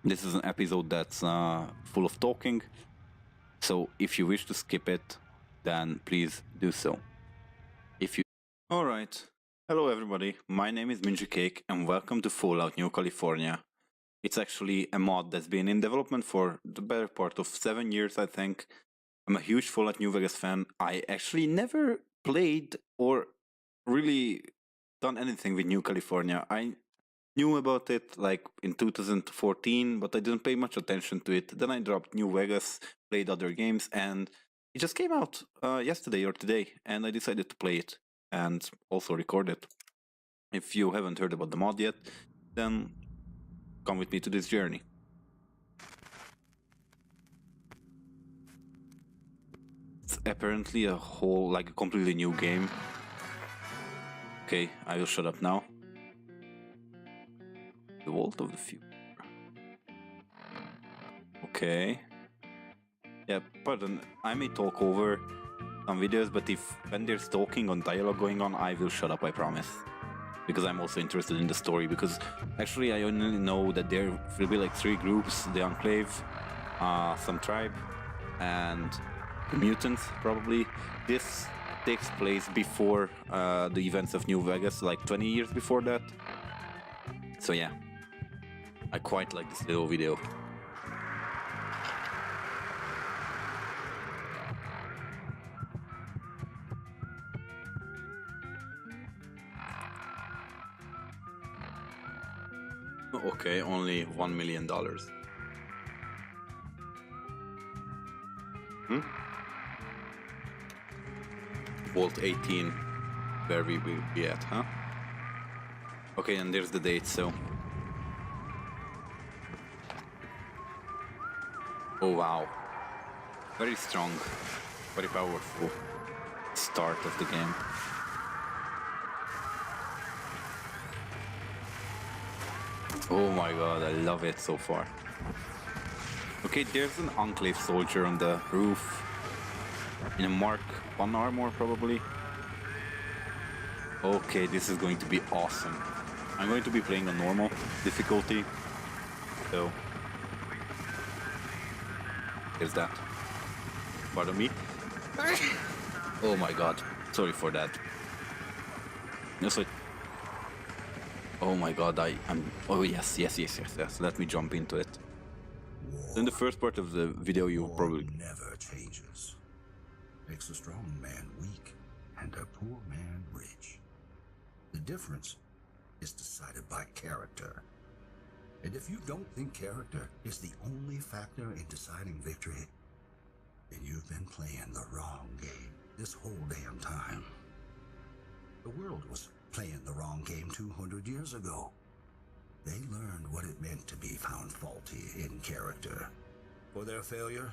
This is an episode that's full of talking, so if you wish to skip it, then please do so. Alright, hello everybody, my name is MingyCake and welcome to Fallout New California. It's actually a mod that's been in development for the better part of 7 years, I think. I'm a huge Fallout New Vegas fan. I actually never played or really done anything with New California. I knew about it like in 2014, but I didn't pay much attention to it. Then I dropped New Vegas, played other games, and it just came out yesterday or today, and I decided to play it and also record it. If you haven't heard about the mod yet, then come with me to this journey. It's apparently a whole, like a completely new game. Okay, I will shut up now. The Vault of the Future. Okay. Yeah, pardon, I may talk over some videos, but when there's talking on dialogue going on, I will shut up, I promise. Because I'm also interested in the story, because actually I only know that there will be like 3 groups: the Enclave, some tribe, and the mutants, probably. This takes place before the events of New Vegas, like 20 years before that. So yeah, I quite like this little video. Okay, only $1 million. Vault 18, where we will be at, huh? Okay, and there's the date, so... Oh wow. Very strong, very powerful start of the game. Oh my god, I love it so far. Okay, there's an Enclave soldier on the roof. In a Mark 1 armor, probably. Okay, this is going to be awesome. I'm going to be playing on normal difficulty. So... Here's that. Pardon me. Oh my god, sorry for that. No, sorry. Oh my god, I'm... Oh yes, let me jump into it. War. In the first part of the video you War probably... never changes. Makes a strong man weak and a poor man rich. The difference is decided by character. And if you don't think character is the only factor in deciding victory, then you've been playing the wrong game this whole damn time. The world was playing the wrong game 200 years ago. They learned what it meant to be found faulty in character. For their failure,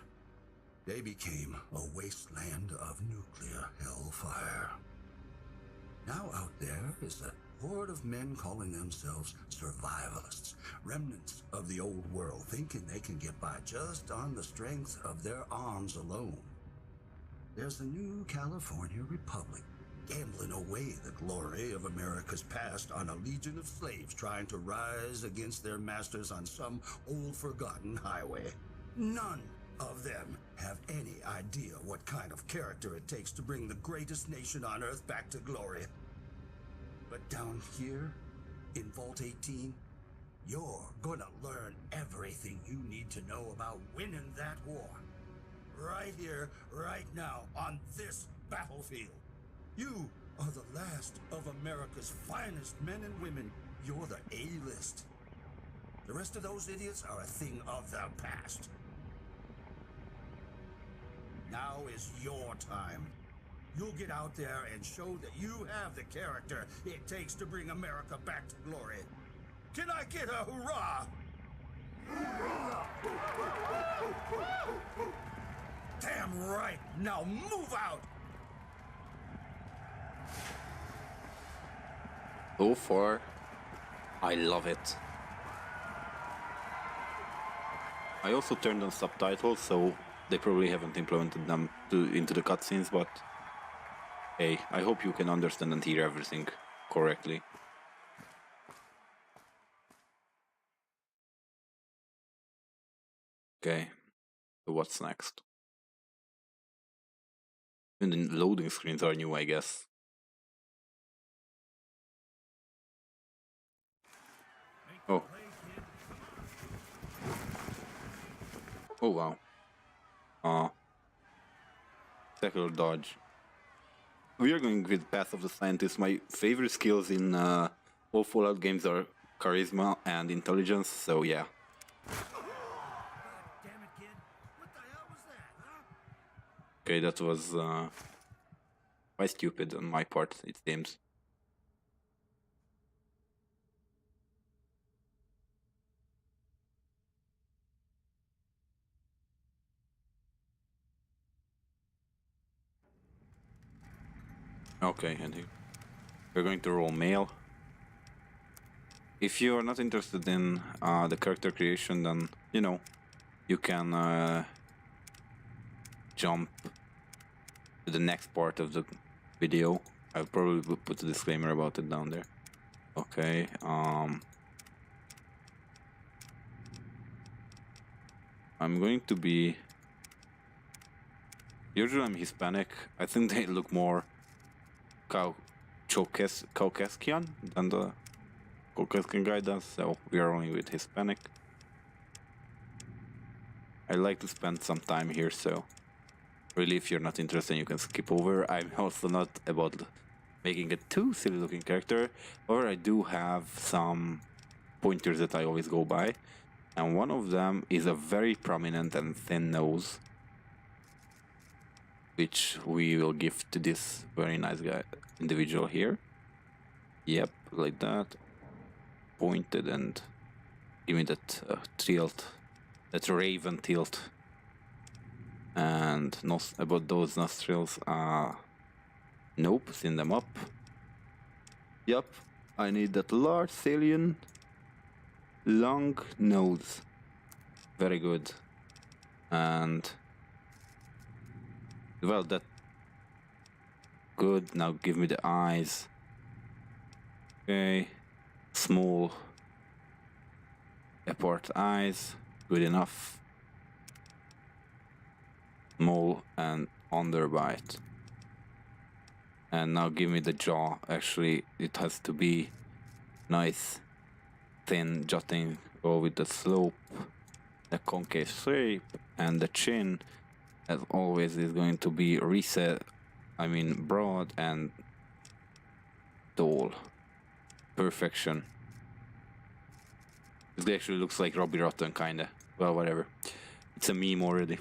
they became a wasteland of nuclear hellfire. Now out there is a horde of men calling themselves survivalists, remnants of the old world, thinking they can get by just on the strength of their arms alone. There's a new California Republic, gambling away the glory of America's past on a legion of slaves trying to rise against their masters on some old forgotten highway. None of them have any idea what kind of character it takes to bring the greatest nation on earth back to glory. But down here, in Vault 18, you're gonna learn everything you need to know about winning that war. Right here, right now, on this battlefield. You are the last of America's finest men and women. You're the A-list. The rest of those idiots are a thing of the past. Now is your time. You'll get out there and show that you have the character it takes to bring America back to glory. Can I get a hurrah? Damn right! Now move out! So far, I love it. I also turned on subtitles, so they probably haven't implemented them into the cutscenes, but hey, I hope you can understand and hear everything correctly. Okay, so what's next? And the loading screens are new, I guess. Oh. Oh wow. Tackle or dodge. We are going with Path of the Scientist. My favorite skills in all Fallout games are charisma and intelligence, so yeah. Damn it, kid. What the hell was that, huh? Okay, that was quite stupid on my part, it seems. Okay, and we're going to roll mail. If you are not interested in the character creation, then, you know, you can jump to the next part of the video. I'll probably put a disclaimer about it down there. Okay, I'm going to be... Usually I'm Hispanic. I think they look more Caucasian than the Caucasian guy does, so we are only with Hispanic. I like to spend some time here, so really if you're not interested you can skip over. I'm also not about making a too silly looking character, or I do have some pointers that I always go by, and one of them is a very prominent and thin nose, which we will give to this very nice guy, individual here. Yep, like that. Pointed, and give me that tilt, that raven tilt. And about those nostrils, nope, thin them up. Yep, I need that large salient, long nose. Very good. And well, that good. Now give me the eyes. Okay, small apart eyes, good enough. Small and underbite. And now give me the jaw. Actually, it has to be nice, thin jutting. Go with the slope, the concave shape, and the chin, as always, is going to be broad and tall. Perfection. This guy actually looks like Robbie Rotten, kinda. Well, whatever. It's a meme already.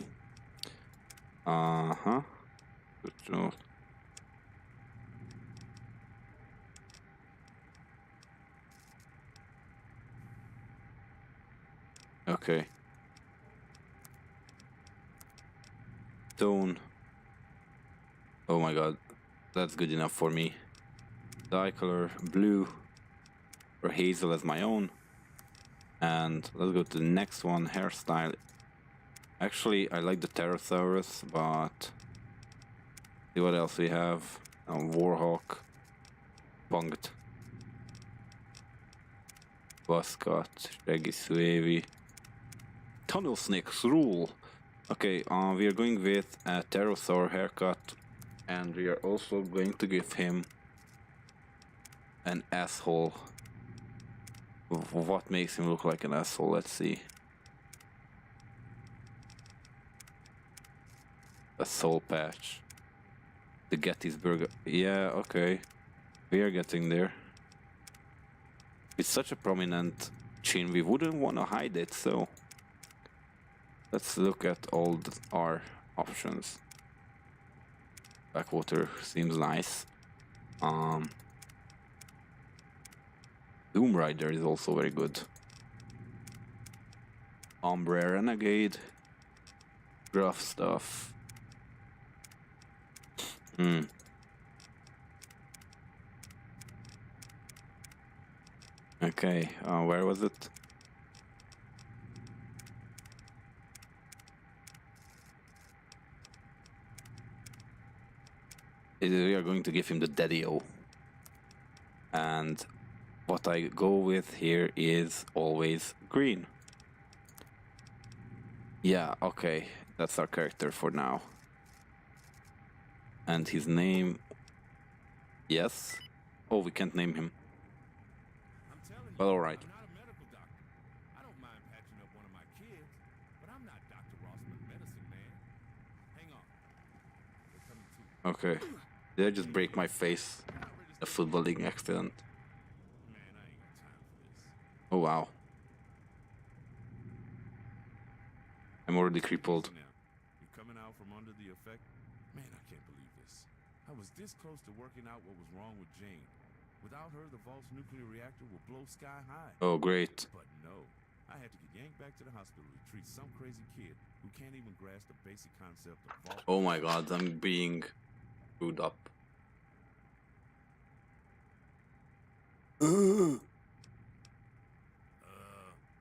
Good job. Okay. Tone. Oh my god. That's good enough for me. Dye color blue or hazel as my own. And let's go to the next one, hairstyle. Actually, I like the Pterosaurus, but see what else we have. Warhawk, Punked, Buzzcut, Shaggy Suavy. Tunnel Snakes rule! Okay, we are going with a Pterosaur haircut, and we are also going to give him an asshole. What makes him look like an asshole? Let's see. A soul patch. The Gettysburg. Yeah, okay. We are getting there. It's such a prominent chin, we wouldn't want to hide it, so let's look at all our options. Backwater seems nice. Doom Rider is also very good. Ombre Renegade. Rough stuff. Okay, where was it? We are going to give him the Daddy-O. And what I go with here is always green. Yeah, okay. That's our character for now. And his name... Yes? Oh, we can't name him. I'm telling you, Well, alright. I'm not a medical doctor. I don't mind patching up one of my kids, but I'm not Dr. Rossman, medicine man. Hang on. They're coming too. Okay. Did I just break my face? A footballing accident. Man, I ain't got time for this. Oh, wow. I'm already crippled. Now, you're coming out from under the effect? Man, I can't believe this. I was this close to working out what was wrong with Jane. Without her, the Vault's nuclear reactor will blow sky high. Oh, great. But no, I had to get yanked back to the hospital to treat some crazy kid who can't even grasp the basic concept of Vault. Oh my god, I'm being screwed up.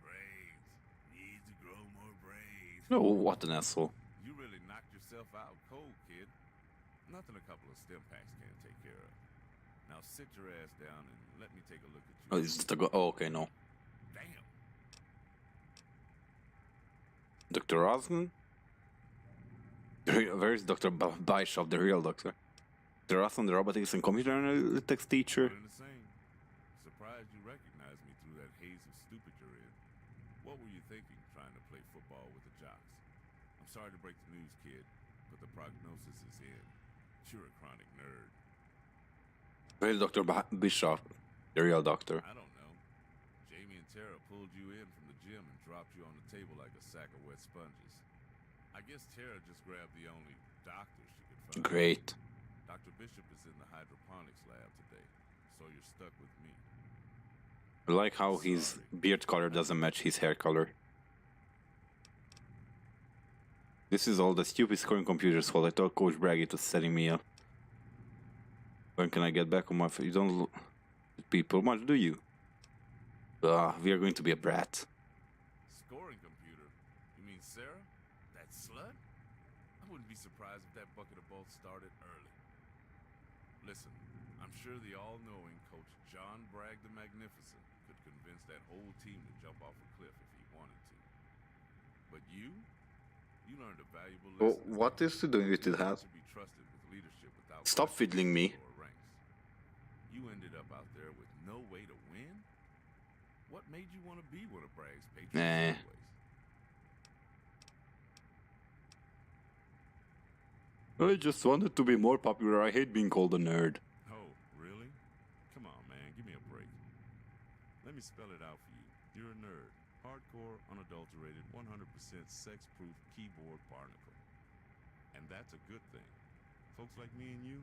Brains. Need to grow more brains. Oh, what an asshole. You really knocked yourself out cold, kid. Nothing a couple of stim packs can't take care of. Now sit your ass down and let me take a look at you. Oh, is it oh, okay, no. Damn. Dr. Rosen? Where is Dr. Bishop, the real doctor? Dr. Rosen, the robotics and computer analytics teacher? One and the same. Surprised you recognized me through that haze of stupid you're in. What were you thinking trying to play football with the jocks? I'm sorry to break the news, kid, but the prognosis is in. You're a chronic nerd. Where is Dr. Bishop, the real doctor? I don't know. Jamie and Tara pulled you in from the gym and dropped you on the table like a sack of wet sponges. I guess Tara just grabbed the only doctor she could find. Great. Dr. Bishop is in the hydroponics lab today, so you're stuck with me. I like how his beard color doesn't match his hair color. This is all the stupid scoring computer's fault. I told Coach Braggy to setting me up. When can I get back on my feet? You don't look at people much, do you? We are going to be a brat. Scoring computer? You mean Sarah? That slut? I wouldn't be surprised if that bucket of bolts started early. Listen, I'm sure the all-knowing Coach John Bragg the Magnificent could convince that whole team to jump off a cliff if he wanted to. But you learned a valuable lesson. Oh, what is he doing with his hat? To be trusted with leadership without Stop fiddling me. ranks. You ended up out there with no way to win? What made you want to be one of Bragg's patrons anyways? I just wanted to be more popular. I hate being called a nerd. Oh, really? Come on, man. Give me a break. Let me spell it out for you. You're a nerd. Hardcore, unadulterated, 100% sex-proof keyboard barnacle. And that's a good thing. Folks like me and you,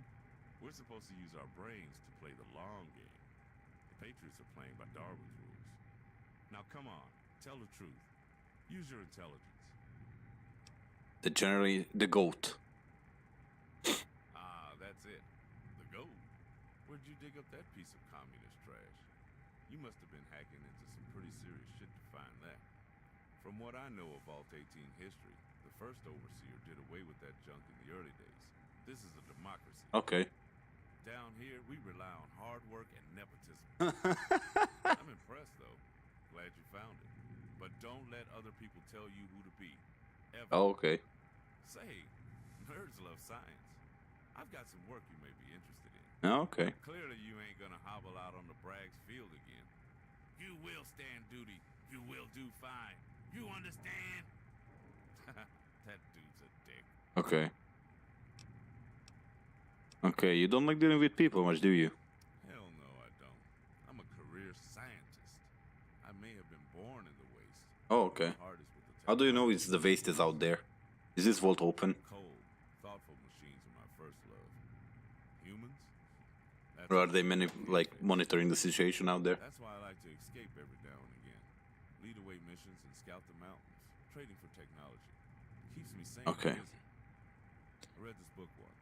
we're supposed to use our brains to play the long game. The Patriots are playing by Darwin's rules. Now come on, tell the truth. Use your intelligence. The goat. Ah, that's it. The goat. Where'd you dig up that piece of communist trash? You must have been hacking into some pretty serious shit to find that. From what I know of Vault 18 history, the first overseer did away with that junk in the early days. This is a democracy. Okay. Down here, we rely on hard work and nepotism. I'm impressed, though. Glad you found it. But don't let other people tell you who to be. Ever. Oh, okay. Say, nerds love science. I've got some work you may be interested in. Oh, okay. Clearly, you ain't gonna hobble out on the Bragg's field again. You will stand duty. You will do fine. You understand? That dude's a dick. Okay. Okay, you don't like dealing with people much, do you? Hell no, I don't. I'm a career scientist. I may have been born in the waste. Oh, okay. Hardest with the How do you know it's the waste is out there? Is this vault open? cold, thoughtful machines are my first love. Humans? That's Or are they monitoring the situation out there? That's why I like to escape every now and again. Lead away missions and scout the mountains. Trading for technology. Keeps me sane Okay. and busy. I read this book once.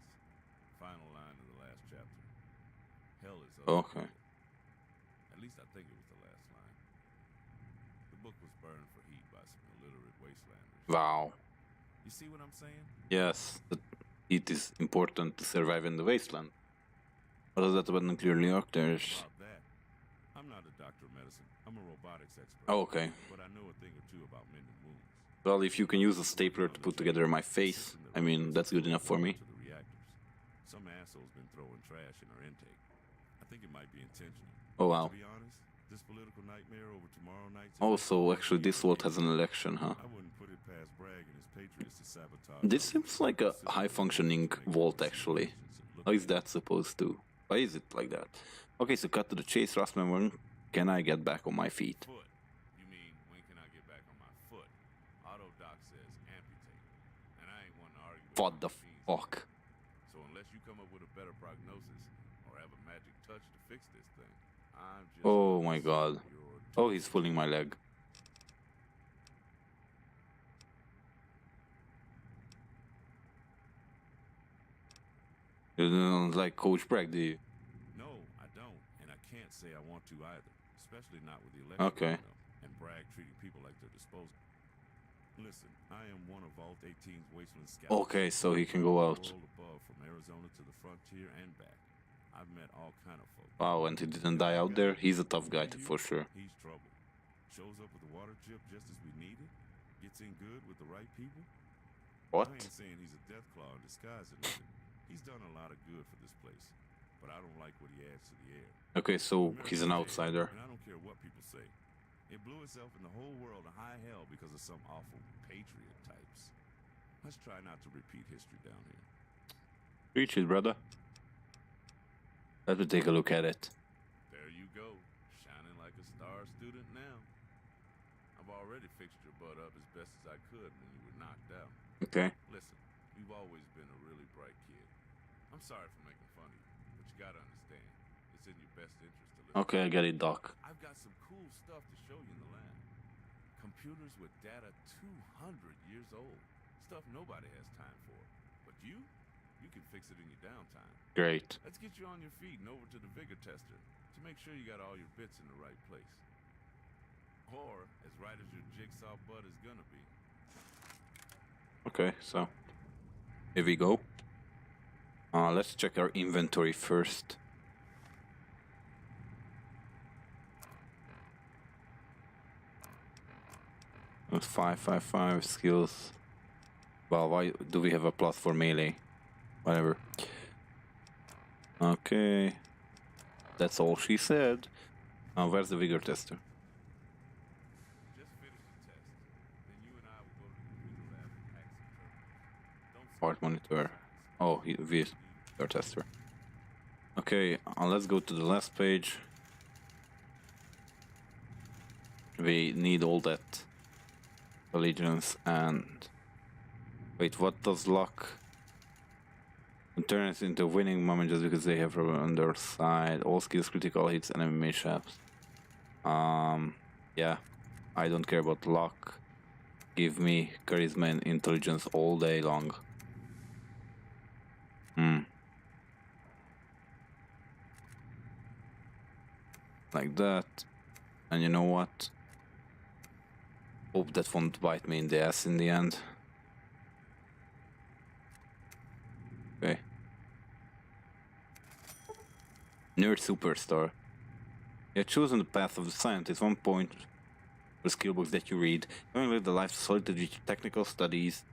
Final line of the last chapter. Hell is Okay. At least I think it was the last line. The book was burned for heat by some illiterate wastelanders. Wow. You see what I'm saying? Yes, it is important to survive in the wasteland. What does that about nuclear reactors? About that. I'm not a doctor of medicine. I'm a robotics expert. Oh, okay. But I know a thing or two about mending wounds. Well, if you can use a stapler to put together my face, I mean, that's good enough for me. To the reactors. Some asshole's been throwing trash in our intake. I think it might be intentional. Oh wow. To be honest, this political nightmare over tomorrow night's Also, actually, this world has an election, huh? I wouldn't put it past Bragg and his patriots to sabotage. This seems like a high-functioning vault, actually. How is that supposed to? Why is it like that? Okay, so cut to the chase, Rustman. When can I get back on my feet? Foot. You mean, when can I get back on my foot? Auto doc says amputate. And I ain't one to argue with What the machines. fuck? So unless you come up with a better prognosis or have a magic touch to fix this thing, I'm just... Oh my god. Oh, he's pulling my leg. You don't like Coach Bragg, do you? No, I don't, and I can't say I want to either, especially not with the election. Okay. And Bragg treating people like they're disposable. Listen, I am one of Vault 18's wasteland scouts. Okay, so he can go out. World above, from Arizona to the frontier and back. I've met all kind of folks. Wow, and he didn't die out there? He's a tough guy, for sure. He's trouble. Shows up with a water chip just as we need it. Gets in good with the right people. What? I ain't saying he's a death claw in disguise or nothing. He's done a lot of good for this place, but I don't like what he adds to the air. Okay, so he's an outsider. And I don't care what people say. It blew itself in the whole world to high hell because of some awful patriot types. Let's try not to repeat history down here. Reach it, brother. Let me take a look at it. There you go, shining like a star student now. I've already fixed your butt up as best as I could when you were knocked out. Okay. Listen, you've always been a really bright kid. I'm sorry for making fun of you, but you gotta understand, it's in your best interest to listen. Okay, I get it, Doc. I've got some cool stuff to show you in the lab. Computers with data 200 years old. Stuff nobody has time for. But you can fix it in your downtime. Great. Let's get you on your feet and over to the vigor tester to make sure you got all your bits in the right place. Or as right as your jigsaw butt is gonna be. Okay, so here we go. Let's check our inventory first. With 555 skills. Well, why do we have a plus for melee? Whatever. Okay. That's all she said. Where's the vigor tester? Just finish the test. Then you and I will go to the computer lab and hack some terminals. Don't Part monitor. Oh, vigor tester. Okay, let's go to the last page. We need all that allegiance and... Wait, what does luck? And turn it into a winning moment just because they have on their side. All skills, critical hits, enemy mishaps. Yeah, I don't care about luck. Give me charisma and intelligence all day long. Like that. And you know what? Hope that won't bite me in the ass in the end. Okay. Nerd Superstar. You have chosen the path of the scientist. 1 point for skill books that you read. Having lived a life of solitary technical studies,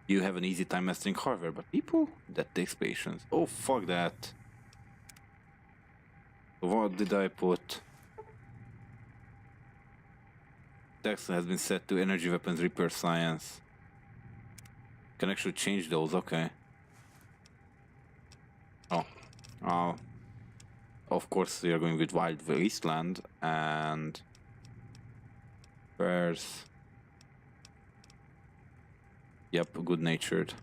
you have an easy time mastering hardware, but people, that takes patience. Oh, fuck that. What did I put? Text has been set to energy weapons repair science. Can actually change those, okay. Oh. Of course we are going with Wild Wasteland and... Where's... Yep, good natured.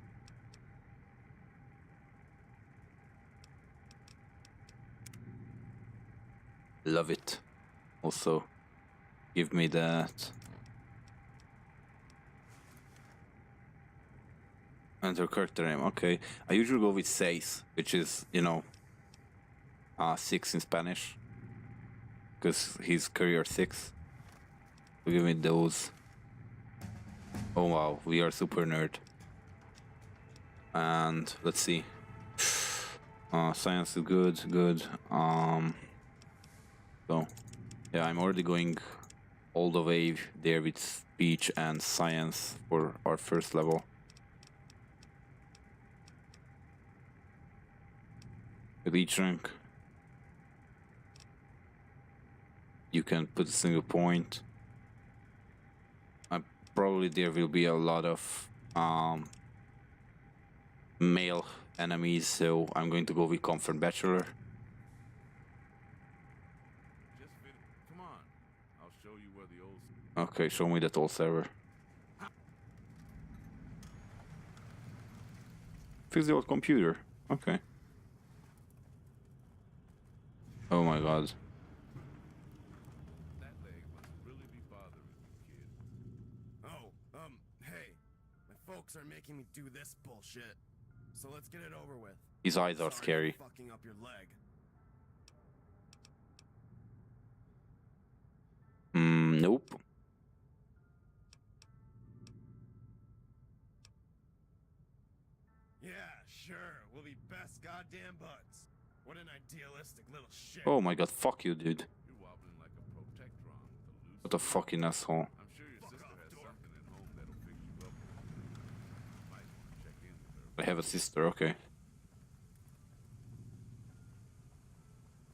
Love it. Also, give me that. Enter character name, okay. I usually go with seis, which is, you know, 6 in Spanish. Because he's career 6. So give me those. Oh wow, we are super nerd. And let's see. Science is good. So yeah, I'm already going all the way there with speech and science for our first level. With each rank, you can put a single point. Probably there will be a lot of male enemies, so I'm going to go with Comfort Bachelor. Come on, I'll show you where the old. Okay, show me that old server. Fix the old computer. Okay. Oh my god. That leg must really be bothering you, kid. Oh, hey. My folks are making me do this bullshit. So let's get it over with. His eyes are Sorry for scary. fucking up your leg. Nope. Yeah, sure. We'll be best goddamn buds. What an idealistic little shit. Oh my god, fuck you, dude. You're wobbling like a protectron with a loose. What a fucking asshole. I'm sure your sister has something at home that'll fix you up. Might want to check in with her. I have a sister, okay.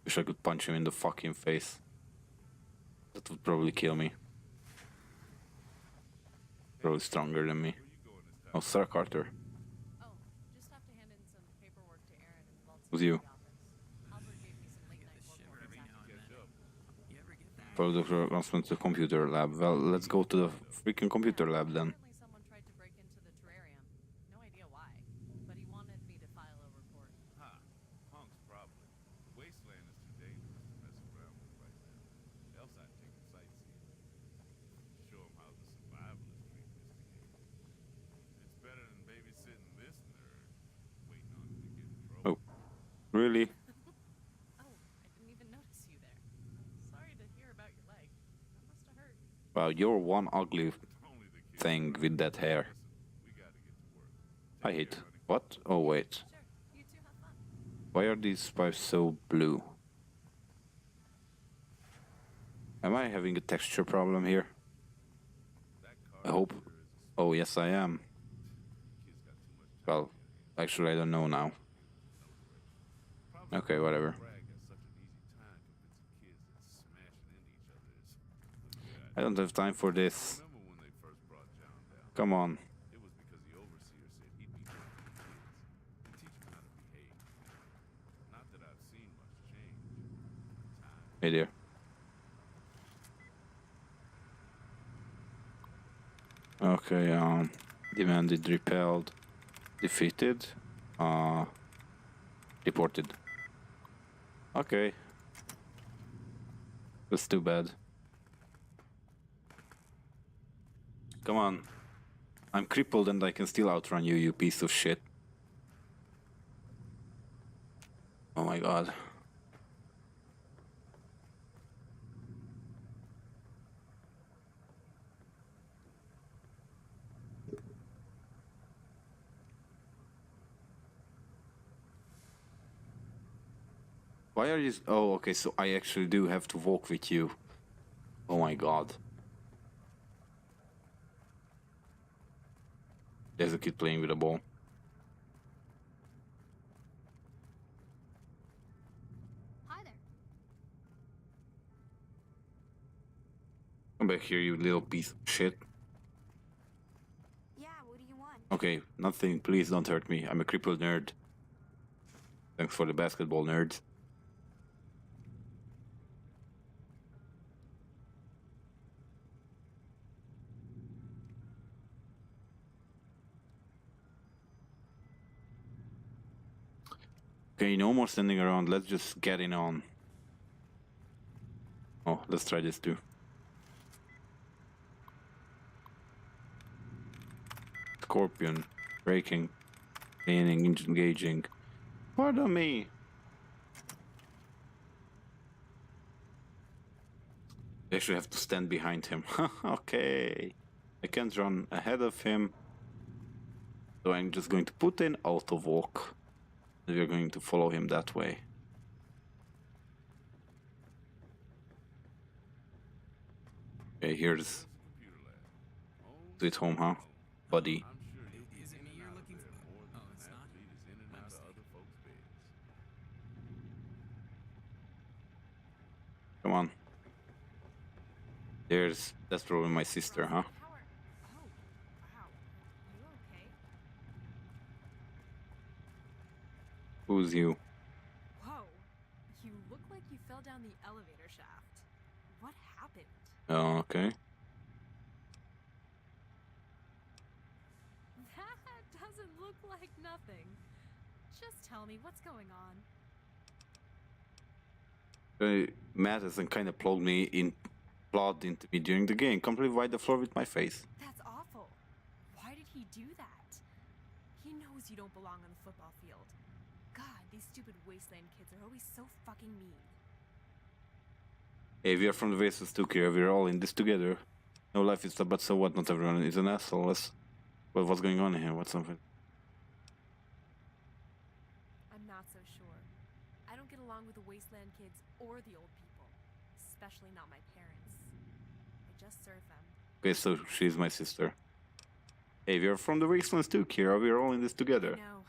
Wish I could punch him in the fucking face. That would probably kill me. Probably stronger than me. Where you going this time? Oh, Sir Carter. Oh, just have to hand in some paperwork to Aaron and Baltimore Who's you? office. Albert gave me some late night work orders after. Catch up. Product announcement to the computer lab. Well, let's go to the freaking computer lab then. Apparently someone tried to break into the terrarium. No idea why, but he wanted me to file a report. Ha! Punks, probably. The wasteland is too dangerous to mess around with right now. Else I'd take them sightseeing. Show them how the survivalists treat misbehavior. It's better than babysitting this nerd, waiting on him to get in trouble. Really? Oh, I didn't even notice you there. Sorry to hear about your leg. That must have hurt. Wow, you're one ugly Only the kids. thing with that hair. Listen, we gotta get to work. I hate. What? Oh wait. Sure, you two have fun. Why are these pipes so blue? Am I having a texture problem here? That I hope. car is Oh yes, I am. kid's got too much time. Well, actually, I don't know now. Probably Okay, whatever. Bragg has such an easy time convincing kids that smashing into each other is a good idea. I don't have time for this. Remember when they first brought John down? Come on. It was because the overseer said he'd be good for the kids and teach them how to behave. Not that I've seen much change in time. Hey there. Okay, demanded, repelled, defeated, reported. Okay. That's too bad. Come on. I'm crippled and I can still outrun you, you piece of shit. Oh my god. Why are you... Oh, okay, so I actually do have to walk with you. Oh my god. There's a kid playing with a ball. Hi there. Come back here, you little piece of shit. Yeah, what do you want? Okay, nothing, please don't hurt me. I'm a crippled nerd. Thanks for the basketball, nerds. Okay, no more standing around, let's just get in on. Oh, let's try this too. Scorpion, braking, cleaning, engaging. Pardon me. I actually have to stand behind him. Okay. I can't run ahead of him. So I'm just going to put in auto walk. We're going to follow him that way. Okay, here's... Computer lab. Sweet home, huh? Buddy. I'm sure you'll be Is it in me and you're out of looking there for? more than Oh, an it's not? athlete is in and My out of mistake. other folks' beds. Come on. That's probably my sister, huh? Rosalind, how are... Oh, wow. You okay? Who's you? Whoa. You look like you fell down the elevator shaft. What happened? Oh, okay. That doesn't look like nothing. Just tell me what's going on. Matt hasn't kind of plugged into me during the game. Completely wiped the floor with my face. That's awful. Why did he do that? He knows you don't belong on the football field. God, these stupid wasteland kids are always so fucking mean. Hey, we are from the Vases too, Kira. We're all in this together. No life is but so what? Not everyone is an asshole. Well, what's going on here? What's something? I'm not so sure. I don't get along with the wasteland kids or the old people. Especially not my parents. I just serve them. Okay, so she's my sister. Hey, we are from the Wastelands too, Kira. We're all in this together. No.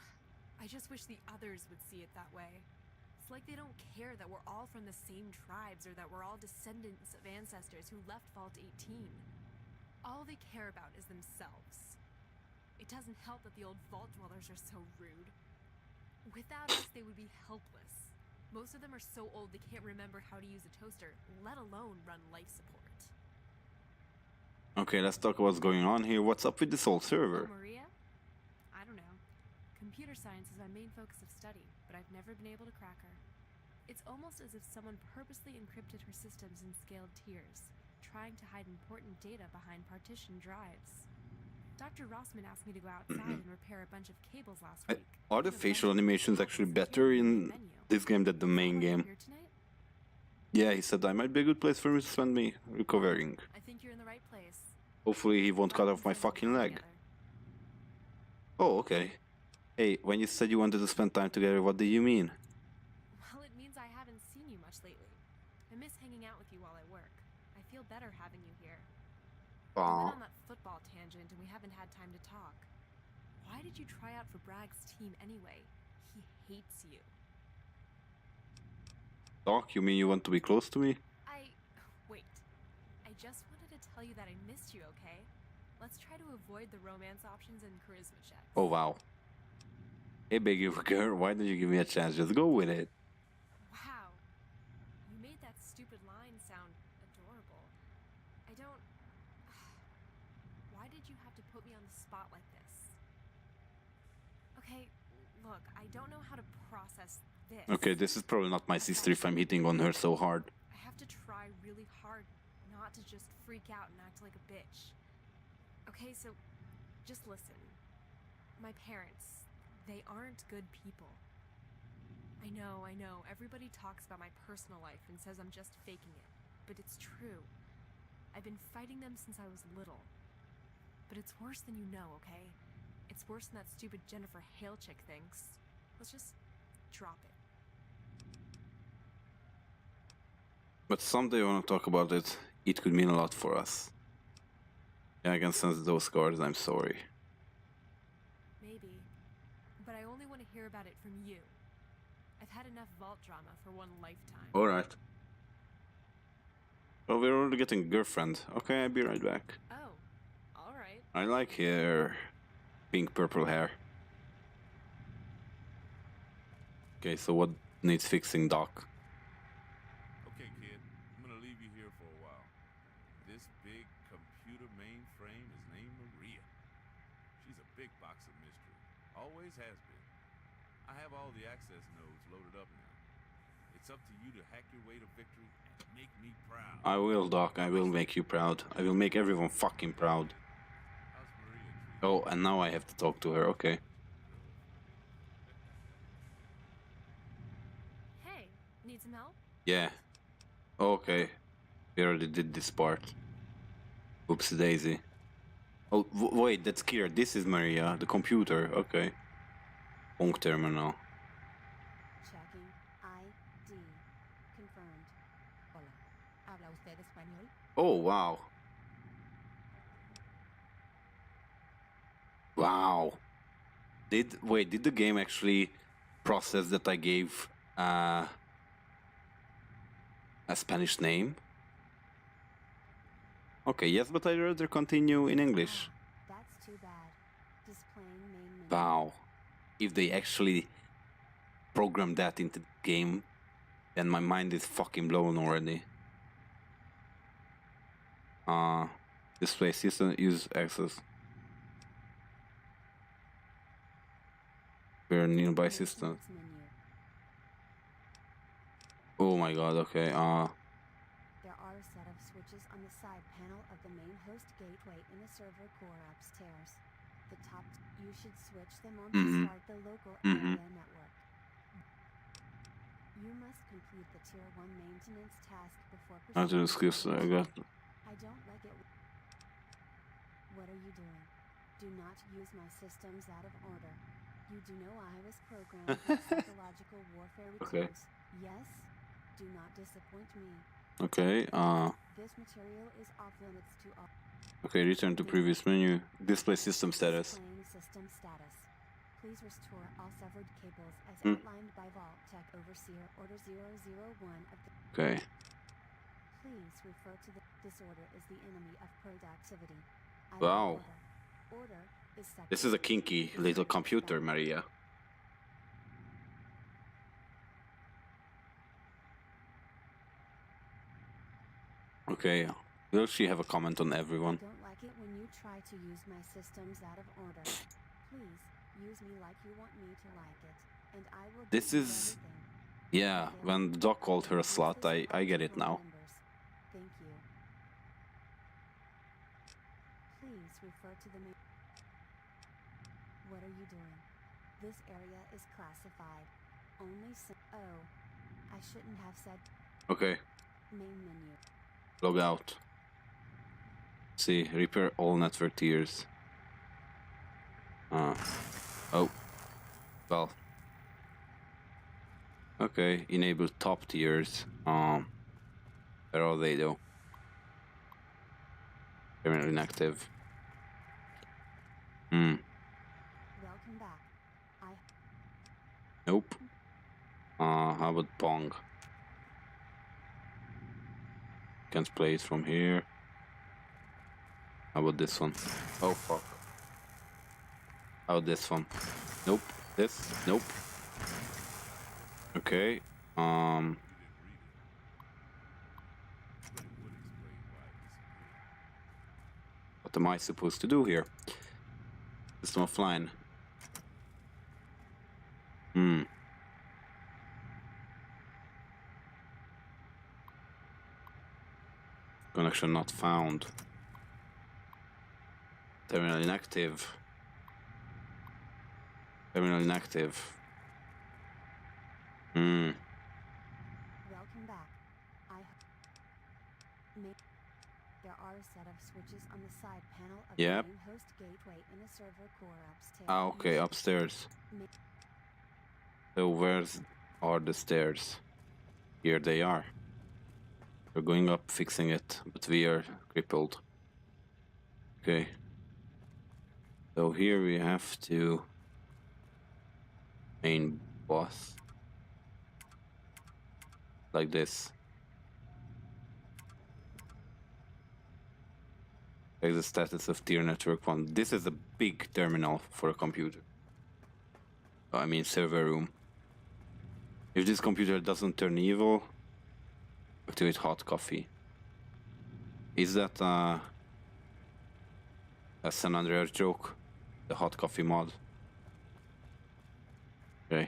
I just wish the others would see it that way. It's like they don't care that we're all from the same tribes or that we're all descendants of ancestors who left Vault 18. All they care about is themselves. It doesn't help that the old Vault Dwellers are so rude. Without us, they would be helpless. Most of them are so old they can't remember how to use a toaster, let alone run life support. Okay, let's talk about what's going on here. What's up with this old server? Oh, Maria? I don't know. Computer science is my main focus of study, but I've never been able to crack her. It's almost as if someone purposely encrypted her systems in scaled tiers, trying to hide important data behind partition drives. Dr. Rossman asked me to go outside and repair a bunch of cables last week. Are the But facial eventually animations the actually security better in menu. this game than the main Is that why you're game? here tonight? Yeah, he said I might be a good place for me to spend me recovering. I think you're in the right place. Hopefully he won't cut Glad off my we spent fucking time leg. together. Oh, okay. Hey, when you said you wanted to spend time together, what do you mean? Well, it means I haven't seen you much lately. I miss hanging out with you while I work. I feel better having you here. We Aw. went on that football tangent and we haven't had time to talk. Why did you try out for Bragg's team anyway? He hates you. Doc, you mean you want to be close to me? Wait. I just wanted to tell you that I missed you, okay? Let's try to avoid the romance options and charisma checks. Oh, wow. Hey, big you girl, why don't you give me a chance? Just go with it. Wow. You made that stupid line sound adorable. I don't... Why did you have to put me on the spot like this? Okay, look, I don't know how to process this. Okay, this is probably not my sister if I'm hitting on her so hard. I have to try really hard not to just freak out and act like a bitch. Okay, so just listen. My parents, they aren't good people. I know. Everybody talks about my personal life and says I'm just faking it. But it's true. I've been fighting them since I was little. But it's worse than you know, okay? It's worse than that stupid Jennifer Hale chick thinks. Let's just drop it. But someday I want to talk about it. It could mean a lot for us. Yeah, I can sense those scars, I'm sorry. Maybe. But I only want to hear about it from you. I've had enough vault drama for one lifetime. Alright. Well, we're already getting a girlfriend. Okay, I'll be right back. Oh, alright. I like her pink purple hair. Okay, so what needs fixing, Doc? Okay, kid, I'm gonna leave you here for a while. This big computer mainframe is named Maria. She's a big box of mystery. Always has been. I have all the access nodes loaded up now. It's up to you to hack your way to victory and make me proud. I will, Doc. I will make you proud. I will make everyone fucking proud. How's Maria treating you? Oh, and now I have to talk to her. Okay. Hey, need some help? Yeah. Okay. We already did this part. Oopsie daisy. Oh, wait, that's Kira. This is Maria, the computer. Okay. Punk terminal. Checking ID. Confirmed. Hola. ¿Habla usted español? Oh, wow. Wow. Did the game actually process that I gave a Spanish name? Okay, yes, but I'd rather continue in English. That's too bad. Displaying main menu. Wow. If they actually programmed that into the game, then my mind is fucking blown already. Display system use access. We're nearby systems. Maintenance menu. Oh my god, okay, There are a set of switches on the side panel of the main host gateway in the server core upstairs. The top, you should switch them on to start the local area network. You must complete the tier 1 maintenance task before I do proceeding. skills, I got. I don't like it. What are you doing? Do not use my systems out of order. You do know I was programmed for psychological warfare Okay. routines. Yes? Do not disappoint me. Okay, This material is off limits to all. okay, return to previous menu. Display system status. Displaying system status. Please restore all severed cables as Hmm. outlined by Vault Tech Overseer Order 001 of the. Okay. Please refer to the disorder is the enemy of productivity. I Wow. Order is second. This is a kinky little computer, Maria. Okay, will she have a comment on I everyone? don't like it when you try to use my systems out of order. Please use me like you want me to like it, and I will. This do is- everything. Yeah, when the dog called her a slut, I get it now. Thank you. Please refer to the main. What are you doing? This area is classified. Only oh, I shouldn't have said Okay, main menu. log out. See, repair all network tiers. Oh. Well. Okay, enable top tiers. Where are they though? They're inactive. Welcome back. Nope. How about Pong? Can't play it from here. How about this one? Oh fuck. How about this one? Nope. This? Nope. Okay. What am I supposed to do here? System offline. Connection not found. Terminal inactive. Terminal inactive. Welcome back. There are a set of switches on the side panel of Yep. the main host gateway in the server core upstairs. Ah, okay, upstairs. So where's are the stairs? Here they are. We're going up, fixing it, but we are crippled. Okay. So here we have to main boss. Like this. Like the status of tier network 1. This is a big terminal for a computer. I mean server room. If this computer doesn't turn evil, activate hot coffee. Is that a San Andreas joke? The hot coffee mod? Okay. Hey, you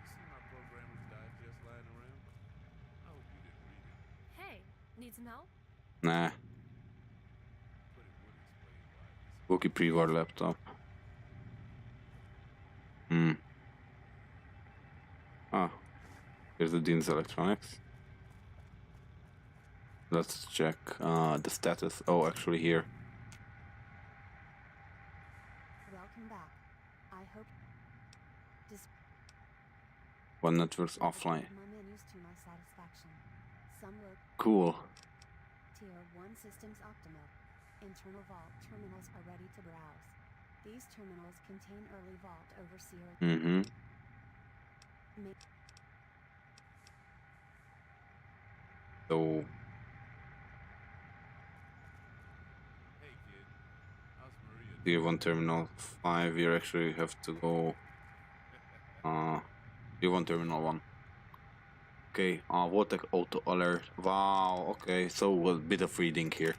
seen our programmer's digest lying around? I hope you didn't read it. Hey, need some help? Nah. But it would explain why this Spooky pre-war laptop. Ah. Here's the Dean's Electronics. Let's check the status. Oh, actually here. Welcome back. I hope. One network's offline. My menus to my satisfaction. Some look Cool. tier 1 systems optimal. Internal vault terminals are ready to browse. These terminals contain early vault overseer. Mm-hmm. So Hey, kid. How's Maria? tier 1 terminal 5, you actually have to go tier 1 terminal 1. Okay, Voltec auto alert. Wow, okay, so a bit of reading here.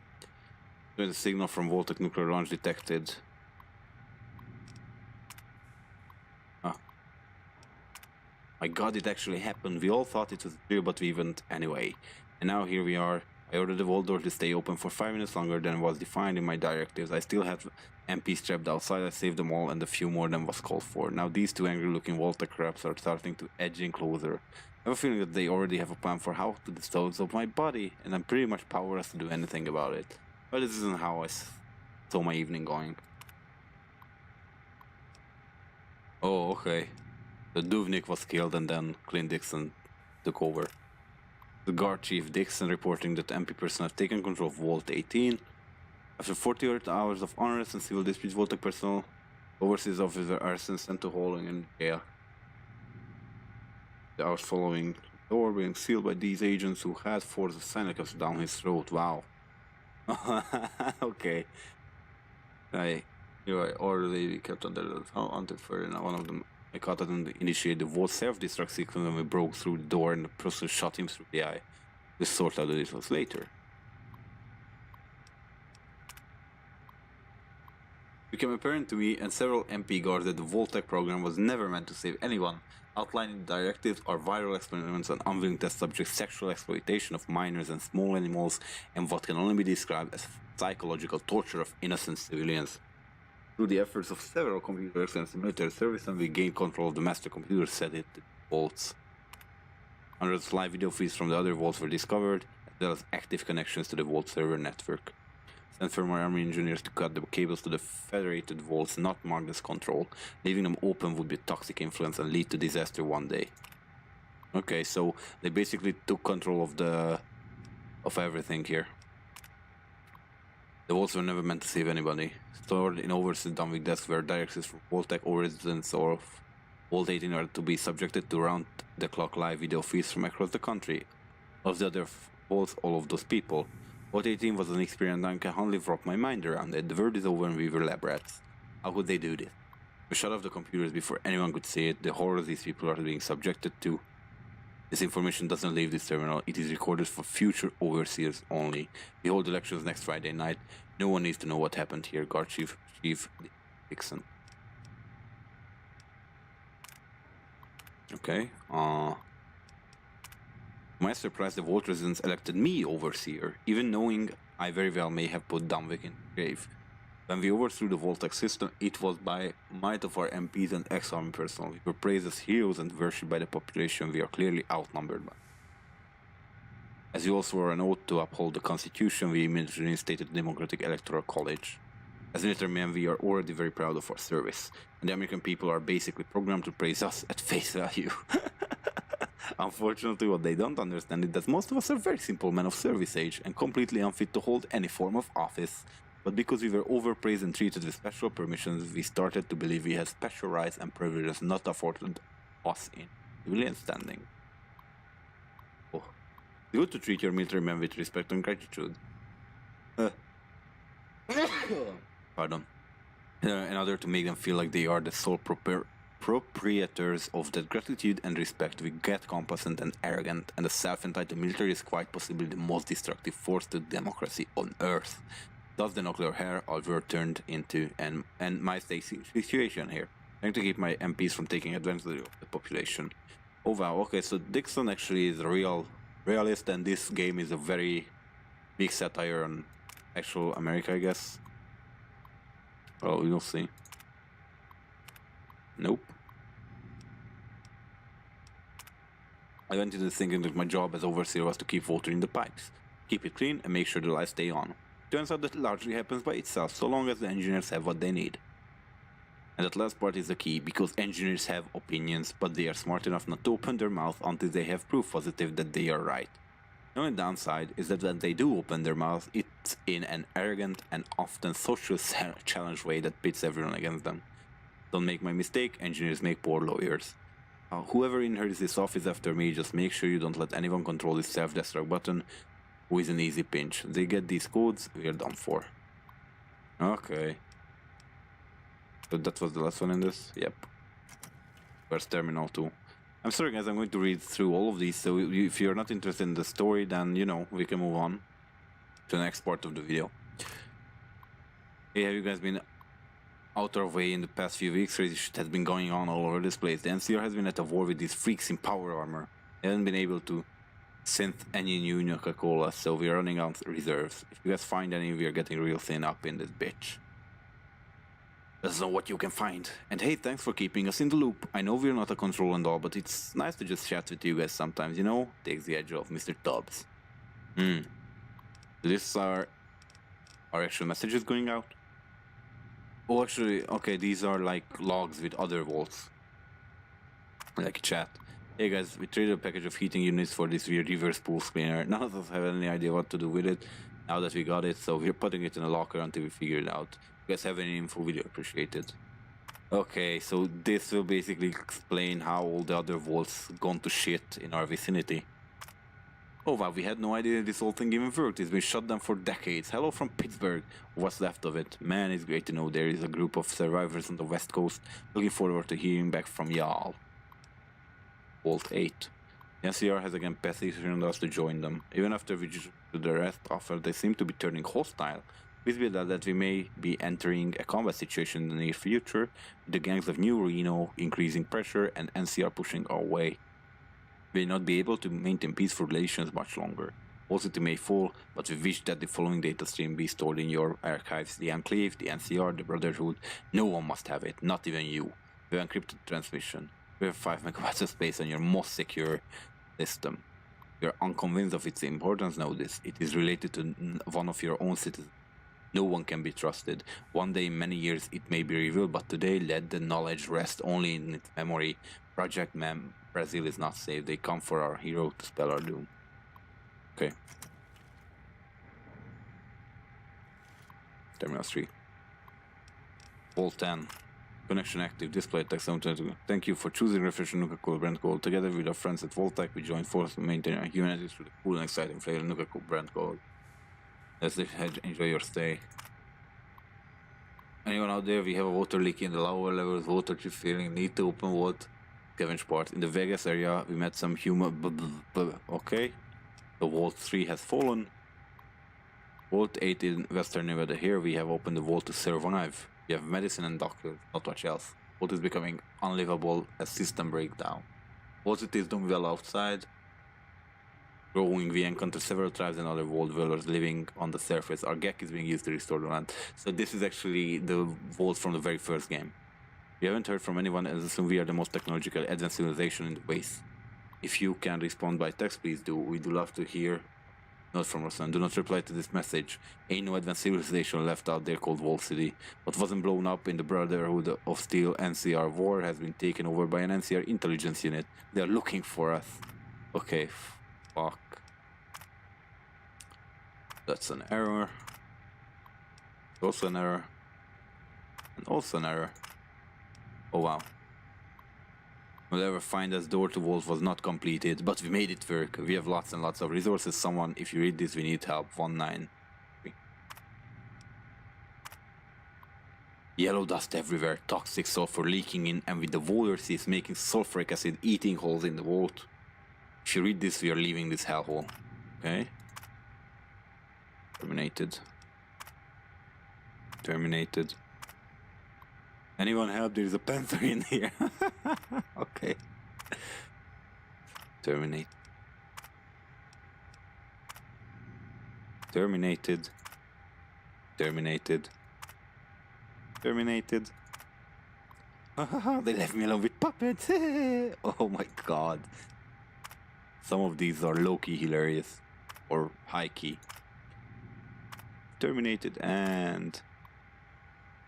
There's a signal from Voltec nuclear launch detected. My god, it actually happened. We all thought it was real, but we went anyway. And now here we are. I ordered the vault door to stay open for 5 minutes longer than was defined in my directives. I still have MPs trapped outside. I saved them all and a few more than was called for. Now these two angry looking Voltec crabs are starting to edge in closer. I have a feeling that they already have a plan for how to dispose of my body, and I'm pretty much powerless to do anything about it. But this isn't how I saw my evening going. Oh, okay. The Duvnik was killed and then Clint Dixon took over. The guard chief Dixon reporting that MP personnel have taken control of Vault 18. After 48 hours of unrest and civil disputes, Voltec personnel, overseas officer Arson sent to holding in jail. The hours following the door being sealed by these agents who had forced the handcuffs down his throat. Wow. Okay. You're right. Or they kept under the until further. Now one of them. I caught it and initiated the Vault self-destruct sequence when we broke through the door and the person shot him through the eye. We'll sort out the details later. It became apparent to me and several MP guards that the Voltec program was never meant to save anyone. Outlining directives are viral experiments on unwilling test subjects, sexual exploitation of minors and small animals, and what can only be described as psychological torture of innocent civilians. Through the efforts of several computers and military service, and we gained control of the master computer set it to vaults. Hundreds of live video feeds from the other vaults were discovered, as well as active connections to the vault server network. Sent for my army engineers to cut the cables to the federated vaults not marked as control. Leaving them open would be a toxic influence and lead to disaster one day. Okay, so they basically took control of everything here. The vaults were never meant to save anybody. Stored in overseas dumping desks were directives for Voltec or residents of Vault 18 are to be subjected to round-the-clock live video feeds from across the country. Of the other vaults, all of those people. Vault 18 was an experience I can hardly wrap my mind around it. The word is over and we were lab rats. How could they do this? We shut off the computers before anyone could see it. The horrors these people are being subjected to. This information doesn't leave this terminal. It is recorded for future overseers only. We hold elections next Friday night. No one needs to know what happened here. Guard Chief Dixon. Okay. To my surprise, the Vault residents elected me overseer, even knowing I very well may have put Dunwick in the grave. When we overthrew the Voltec system, it was by might of our MPs and ex-army personnel. We were praised as heroes and worshipped by the population. We are clearly outnumbered by. As we all swore an oath to uphold the Constitution, we immediately reinstated the Democratic Electoral College. As military men, we are already very proud of our service, and the American people are basically programmed to praise us at face value. Unfortunately, what they don't understand is that most of us are very simple men of service age and completely unfit to hold any form of office. But because we were overpraised and treated with special permissions, we started to believe we had special rights and privileges not afforded us in civilian standing. Oh. It's good to treat your military men with respect and gratitude. Pardon. In order to make them feel like they are the sole proprietors of that gratitude and respect, we get complacent and arrogant, and the self-entitled military is quite possibly the most destructive force to democracy on Earth. Thus the nuclear hair were turned into and my situation here, trying to keep my MPs from taking advantage of the population. Oh wow, okay, so Dixon actually is a realist, and this game is a very big satire on actual America, I guess. Oh, we'll see. Nope. I went into thinking that my job as overseer was to keep water in the pipes, keep it clean and make sure the lights stay on. Turns out that largely happens by itself, so long as the engineers have what they need. And that last part is the key, because engineers have opinions, but they are smart enough not to open their mouth until they have proof positive that they are right. The only downside is that when they do open their mouth, it's in an arrogant and often social challenge way that pits everyone against them. Don't make my mistake, engineers make poor lawyers. Whoever inherits this office after me, just make sure you don't let anyone control this self-destruct button, who is an easy pinch. They get these codes, we are done for. Okay. So that was the last one in this? Yep. Where's Terminal 2? I'm sorry guys, I'm going to read through all of these, so if you're not interested in the story, then, you know, we can move on to the next part of the video. Hey, have you guys been out of way in the past few weeks? Crazy shit has been going on all over this place. The NCR has been at a war with these freaks in power armor. They haven't been able to synth any new Nuka-Cola, so we're running out reserves. If you guys find any, we are getting real thin up in this bitch. Let us know what you can find. And hey, thanks for keeping us in the loop. I know we're not a control and all, but it's nice to just chat with you guys sometimes, you know? Takes the edge off, Mr. Tubbs. These are actual messages going out? Oh, actually, okay, these are like logs with other vaults. Like a chat. Hey guys, we traded a package of heating units for this weird reverse pulse cleaner. None of us have any idea what to do with it now that we got it, so we're putting it in a locker until we figure it out. If you guys have any info, we'd appreciate it. Okay, so this will basically explain how all the other vaults gone to shit in our vicinity. Oh wow, we had no idea this whole thing even worked. It's been shut down for decades. Hello from Pittsburgh. What's left of it? Man, it's great to know there is a group of survivors on the west coast. Looking forward to hearing back from y'all. Vault 8. The NCR has again petitioned us to join them. Even after we just did the rest offer, they seem to be turning hostile. Please be that we may be entering a combat situation in the near future, with the gangs of New Reno increasing pressure and NCR pushing our way. We will not be able to maintain peaceful relations much longer. Wall City may fall, but we wish that the following data stream be stored in your archives. The Enclave, the NCR, the Brotherhood. No one must have it, not even you. We have encrypted transmission. We have 5 megabytes of space on your most secure system. We are unconvinced of its importance. Know this. It is related to one of your own citizens. No one can be trusted. One day in many years it may be revealed, but today let the knowledge rest only in its memory. Project Brazil is not safe. They come for our hero to spell our doom. Okay. Terminal 3. Vault 10. Connection active. Display text. Thank you for choosing Refresh Nuka-Cola brand code. Together with our friends at Voltec, we join forces to maintain our humanity through the cool and exciting flavor Nuka-Cola brand code. Let's enjoy your stay. Anyone out there? We have a water leak in the lower levels. Water chip failing. Need to open vault. Scavenge part. In the Vegas area, we met some human. Okay. The Vault 3 has fallen. Vault 8 in Western Nevada. Here we have opened the vault to survive. We have medicine and doctors, not much else. Vault is becoming unlivable as system breakdown. Vault City is doing well outside. Growing, we encounter several tribes and other vault dwellers living on the surface. Our GEC is being used to restore the land. So this is actually the vault from the very first game. We haven't heard from anyone and assume we are the most technological advanced civilization in the base. If you can respond by text, please do. We do love to hear. Not from us, and do not reply to this message. Ain't no advanced civilization left out there called Wall City. What wasn't blown up in the Brotherhood of Steel NCR war has been taken over by an NCR intelligence unit. They are looking for us. Okay, fuck. That's an error. Also an error. And also an error. Oh wow. We'll ever find this door to vault was not completed, but we made it work. We have lots and lots of resources. Someone, if you read this, we need help. 193. Yellow dust everywhere, toxic sulfur leaking in, and with the vortices making sulfuric acid eating holes in the vault. If you read this, we are leaving this hellhole. Okay. Terminated. Terminated. Anyone help? There's a panther in here. Okay. Terminate. Terminated. Terminated. Terminated. They left me alone with puppets. Oh my god. Some of these are low-key hilarious. Or high-key. Terminated and...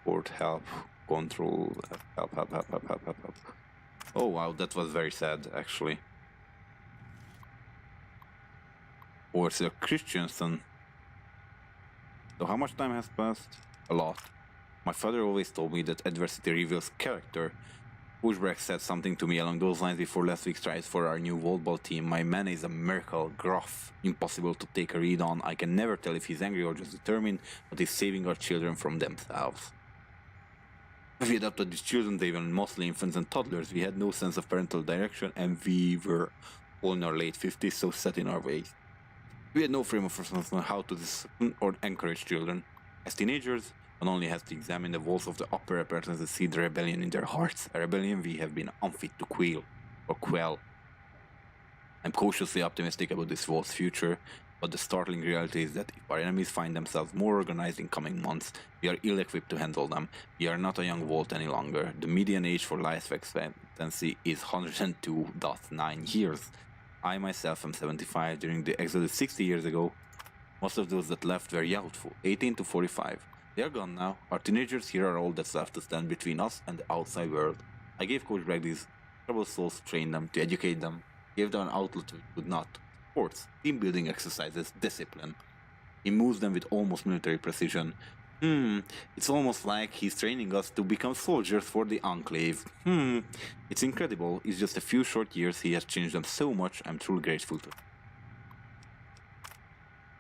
Port help. Control, help. Oh wow, that was very sad, actually. Or Sir Christiansen. So how much time has passed? A lot. My father always told me that adversity reveals character. Pushback said something to me along those lines before last week's tries for our new volleyball team. My man is a miracle, gruff, impossible to take a read on. I can never tell if he's angry or just determined, but he's saving our children from themselves. We adopted these children, they were mostly infants and toddlers. We had no sense of parental direction, and we were all in our late 50s, so set in our ways. We had no frame of reference on how to discipline or encourage children. As teenagers, one only has to examine the walls of the upper apparatus to see the rebellion in their hearts, a rebellion we have been unfit to quell. I'm cautiously optimistic about this war's future, but the startling reality is that if our enemies find themselves more organized in coming months, we are ill-equipped to handle them. We are not a young vault any longer. The median age for life expectancy is 102.9 years. I myself am 75. During the exodus 60 years ago, most of those that left were youthful, 18 to 45. They are gone now. Our teenagers here are all that's left to stand between us and the outside world. I gave Coach Greg these troubled souls to train them, to educate them, gave them an outlet we could not. Sports, team building exercises, discipline. He moves them with almost military precision. It's almost like he's training us to become soldiers for the Enclave. It's incredible. It's just a few short years he has changed them so much. I'm truly grateful to him.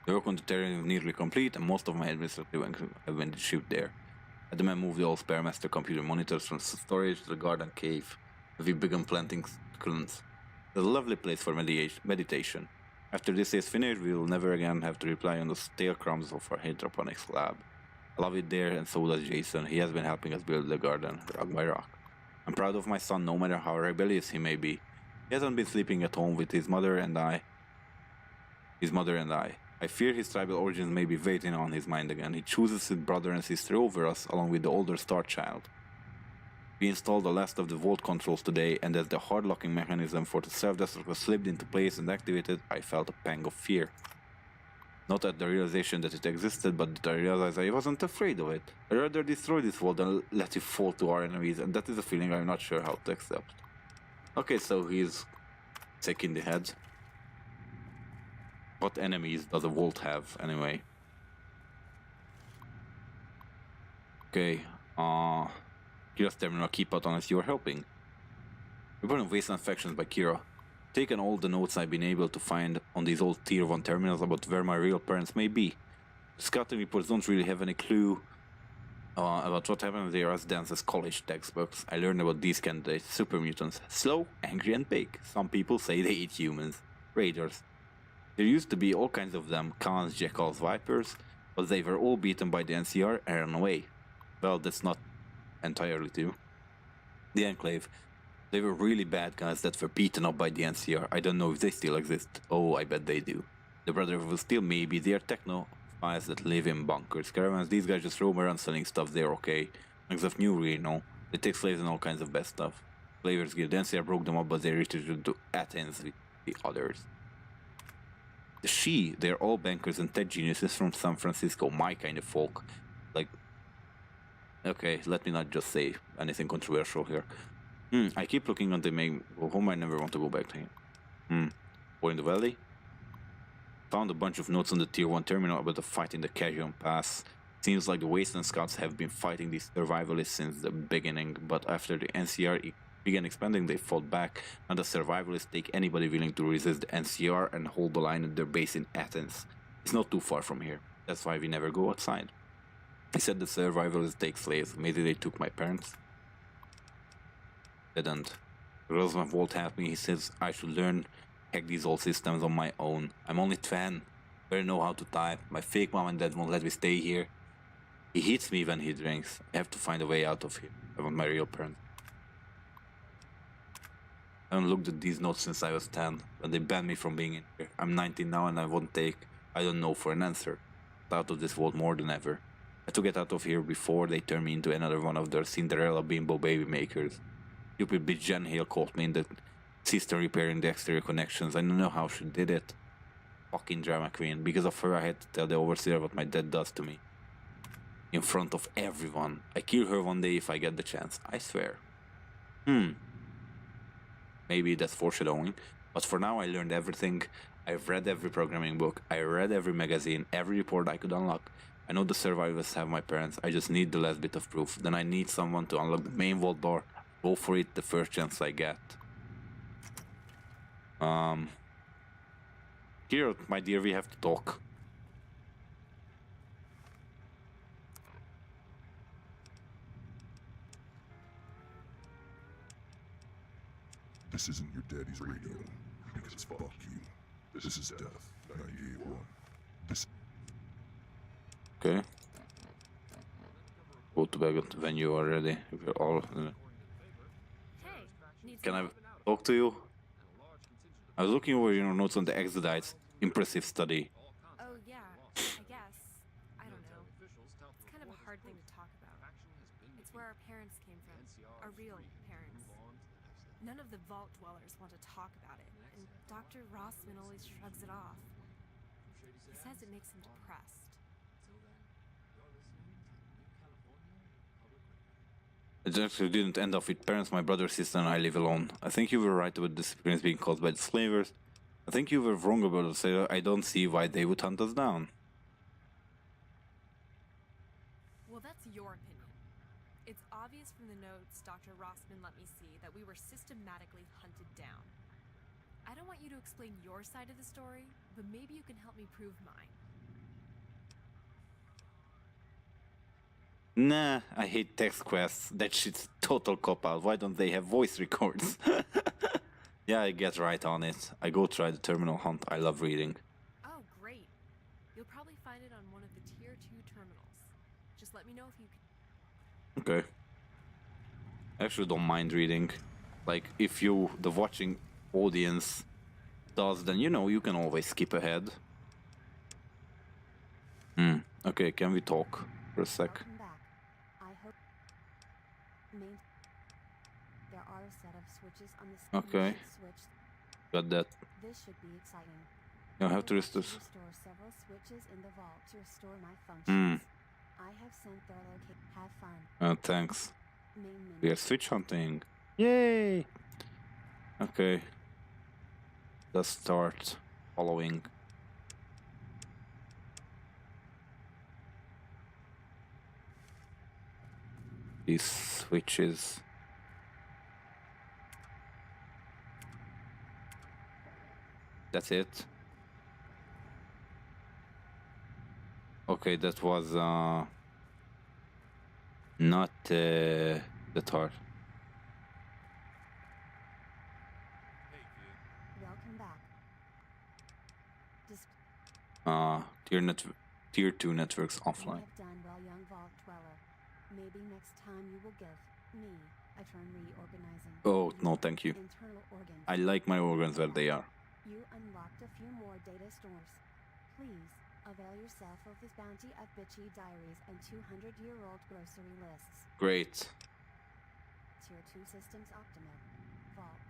The work on the terrain is nearly complete, and most of my administrative have been shipped there. I had the men move the old spare master computer monitors from storage to the garden cave. We began planting succulents. It's a lovely place for meditation. After this is finished, we will never again have to rely on the stale crumbs of our hydroponics lab. I love it there, and so does Jason. He has been helping us build the garden, rock by rock. I'm proud of my son, no matter how rebellious he may be. He hasn't been sleeping at home with his mother and I. I fear his tribal origins may be waiting on his mind again. He chooses his brother and sister over us, along with the older star child. We installed the last of the vault controls today, and as the hard locking mechanism for the self-destruct was slipped into place and activated, I felt a pang of fear. Not at the realization that it existed, but that I realized I wasn't afraid of it. I'd rather destroy this vault than let it fall to our enemies, and that is a feeling I'm not sure how to accept. Okay, so he's sick in the head. What enemies does a vault have, anyway? Okay, Kira's terminal, keep out unless you are helping. Reporting Wasteland Factions by Kira. Taken all the notes I've been able to find on these old Tier 1 terminals about where my real parents may be. The scouting reports don't really have any clue about what happened there as dense as college textbooks. I learned about these candidates, super mutants, slow, angry and big. Some people say they eat humans. Raiders. There used to be all kinds of them, Khans, Jackals, Vipers, but they were all beaten by the NCR and ran away. Well, that's not entirely true. The Enclave. They were really bad guys that were beaten up by the NCR. I don't know if they still exist. Oh, I bet they do. The Brotherhood will still maybe. They are technophiles that live in bunkers. Caravans, these guys just roam around selling stuff. They're okay. Next of new, you know. They take slaves and all kinds of bad stuff. Flavors Guild. The NCR broke them up, but they retreated to Athens with the others. The She, they're all bankers and tech geniuses from San Francisco. My kind of folk. Like, okay, let me not just say anything controversial here. I keep looking on the main home. I never want to go back to him. Or in the valley. Found a bunch of notes on the Tier 1 terminal about the fight in the Cajun Pass. Seems like the Wasteland Scouts have been fighting these survivalists since the beginning, but after the NCR began expanding, they fought back. Now the survivalists take anybody willing to resist the NCR and hold the line at their base in Athens. It's not too far from here. That's why we never go outside. He said the survivalists take slaves. Maybe they took my parents. Didn't. Roseman Walt helped me. He says I should learn hack these old systems on my own. I'm only 10. Better know how to type. My fake mom and dad won't let me stay here. He hits me when he drinks. I have to find a way out of here. I want my real parents. I haven't looked at these notes since I was 10, when they banned me from being in here. I'm 19 now and I won't take I don't know for an answer. Out of this vault more than ever. I had to get out of here before they turn me into another one of their Cinderella bimbo baby makers. Stupid bitch Jen Hale caught me in the system repairing the exterior connections. I don't know how she did it. Fucking drama queen. Because of her I had to tell the overseer what my dad does to me. In front of everyone. I kill her one day if I get the chance. I swear. Maybe that's foreshadowing. But for now I learned everything I've read every programming book. I read every magazine, every report I could unlock. I know the survivalists have my parents. I just need the last bit of proof. Then I need someone to unlock the main vault door. Go for it the first chance I get. Here, my dear, we have to talk. This isn't your daddy's radio, because fuck you. This is death, 98-1. This... Okay. Go to back when you are ready. If you're all... Hey, need Can I some talk to you? I was looking over your notes on the Exodites. Impressive study. Oh yeah, I guess. I don't know. It's kind of a hard thing to talk about. It's where our parents came from. Our real parents. None of the vault dwellers want to talk about it, and Dr. Rossman always shrugs it off. He says it makes him depressed. It actually didn't end up with parents, my brother, sister, and I live alone. I think you were right about this experience being caused by the slavers. I think you were wrong about the sailor. I don't see why they would hunt us down. Well, that's your opinion. It's obvious from the notes Dr. Rossman let me see that we were systematically hunted down. I don't want you to explain your side of the story, but maybe you can help me prove mine. Nah, I hate text quests. That shit's total cop-out. Why don't they have voice records? Yeah, I get right on it. I go try the terminal hunt. I love reading. Oh, great. You'll probably find it on one of the Tier 2 terminals. Just let me know if you can... Okay. I actually don't mind reading. Like, if you, the watching audience, does, then you know you can always skip ahead. Okay, can we talk for a sec? Welcome back. I hope there are a set of switches on the screen. Okay. Switch. Got that. This should be exciting. I have to I rest want this. to restore several switches in the vault to restore my functions. I have sent their location. Have fun. Thanks. Main We menu. are switch hunting. Yay! Okay. Let's start following. These switches. That's it. Okay, that was not that hard. Welcome back. Tier 2 networks You offline. have done well, young vault dweller. Maybe next time you will give me a turn reorganizing. Oh, no, thank you. Internal organs. I like my organs where they are. You unlocked a few more data stores. Please avail yourself of this bounty of bitchy diaries and 200-year-old grocery lists. Great. Tier 2 systems optimal. Vault.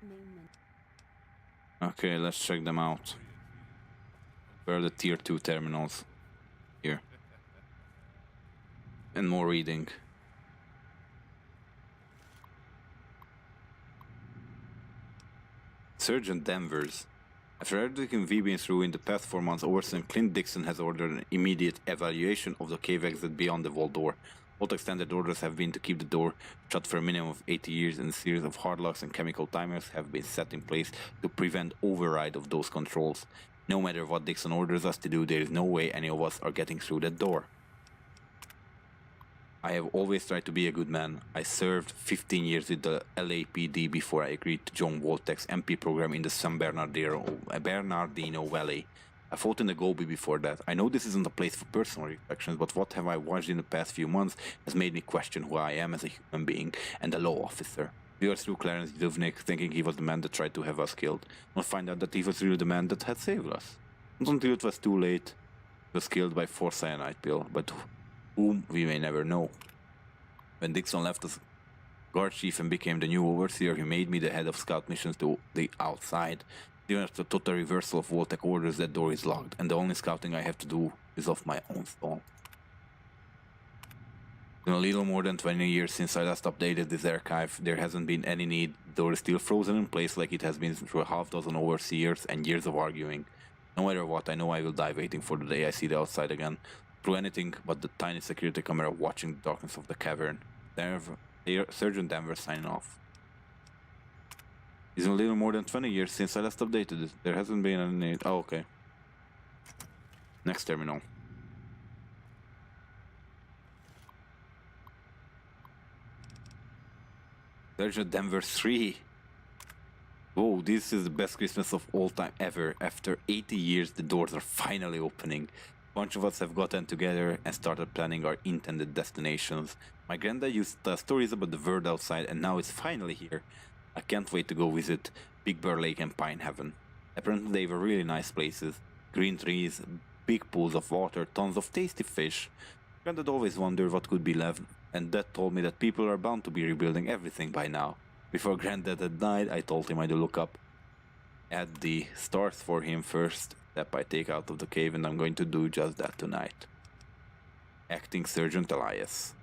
Main menu. Okay, let's check them out. Where are the tier 2 terminals? Here. And more reading. Sergeant Danvers. After everything we've been through in the past 4 months, Overseer Clint Dixon has ordered an immediate evaluation of the cave exit beyond the vault door. All extended orders have been to keep the door shut for a minimum of 80 years, and a series of hard locks and chemical timers have been set in place to prevent override of those controls. No matter what Dixon orders us to do, there is no way any of us are getting through that door. I have always tried to be a good man. I served 15 years with the LAPD before I agreed to join Voltec's MP program in the San Bernardino Valley. I fought in the Gobi before that. I know this isn't a place for personal reflections, but what have I watched in the past few months has made me question who I am as a human being and a law officer. We got through Clarence Duvnik thinking he was the man that tried to have us killed, and find out that he was really the man that had saved us. Not until it was too late. He was killed by 4 cyanide pill, but whom we may never know. When Dixon left as guard chief and became the new overseer, he made me the head of scout missions to the outside. Even after the total reversal of Voltec orders, that door is locked, and the only scouting I have to do is of my own stall. In a little more than 20 years since I last updated this archive, there hasn't been any need. The door is still frozen in place like it has been through a half dozen overseers and years of arguing. No matter what, I know I will die waiting for the day I see the outside again, through anything but the tiny security camera watching the darkness of the cavern. Sergeant Danvers signing off. It's a little more than 20 years since I last updated it. There hasn't been any need. Oh, okay. Next terminal. Sergeant Danvers 3. Whoa, this is the best Christmas of all time ever. After 80 years, the doors are finally opening. A bunch of us have gotten together and started planning our intended destinations. My granddad used to tell stories about the world outside, and now it's finally here. I can't wait to go visit Big Bear Lake and Pine Heaven. Apparently they were really nice places. Green trees, big pools of water, tons of tasty fish. Granddad always wondered what could be left, and Dad told me that people are bound to be rebuilding everything by now. Before Granddad had died, I told him I'd look up at the stars for him first step I take out of the cave, and I'm going to do just that tonight. Acting Sergeant Elias.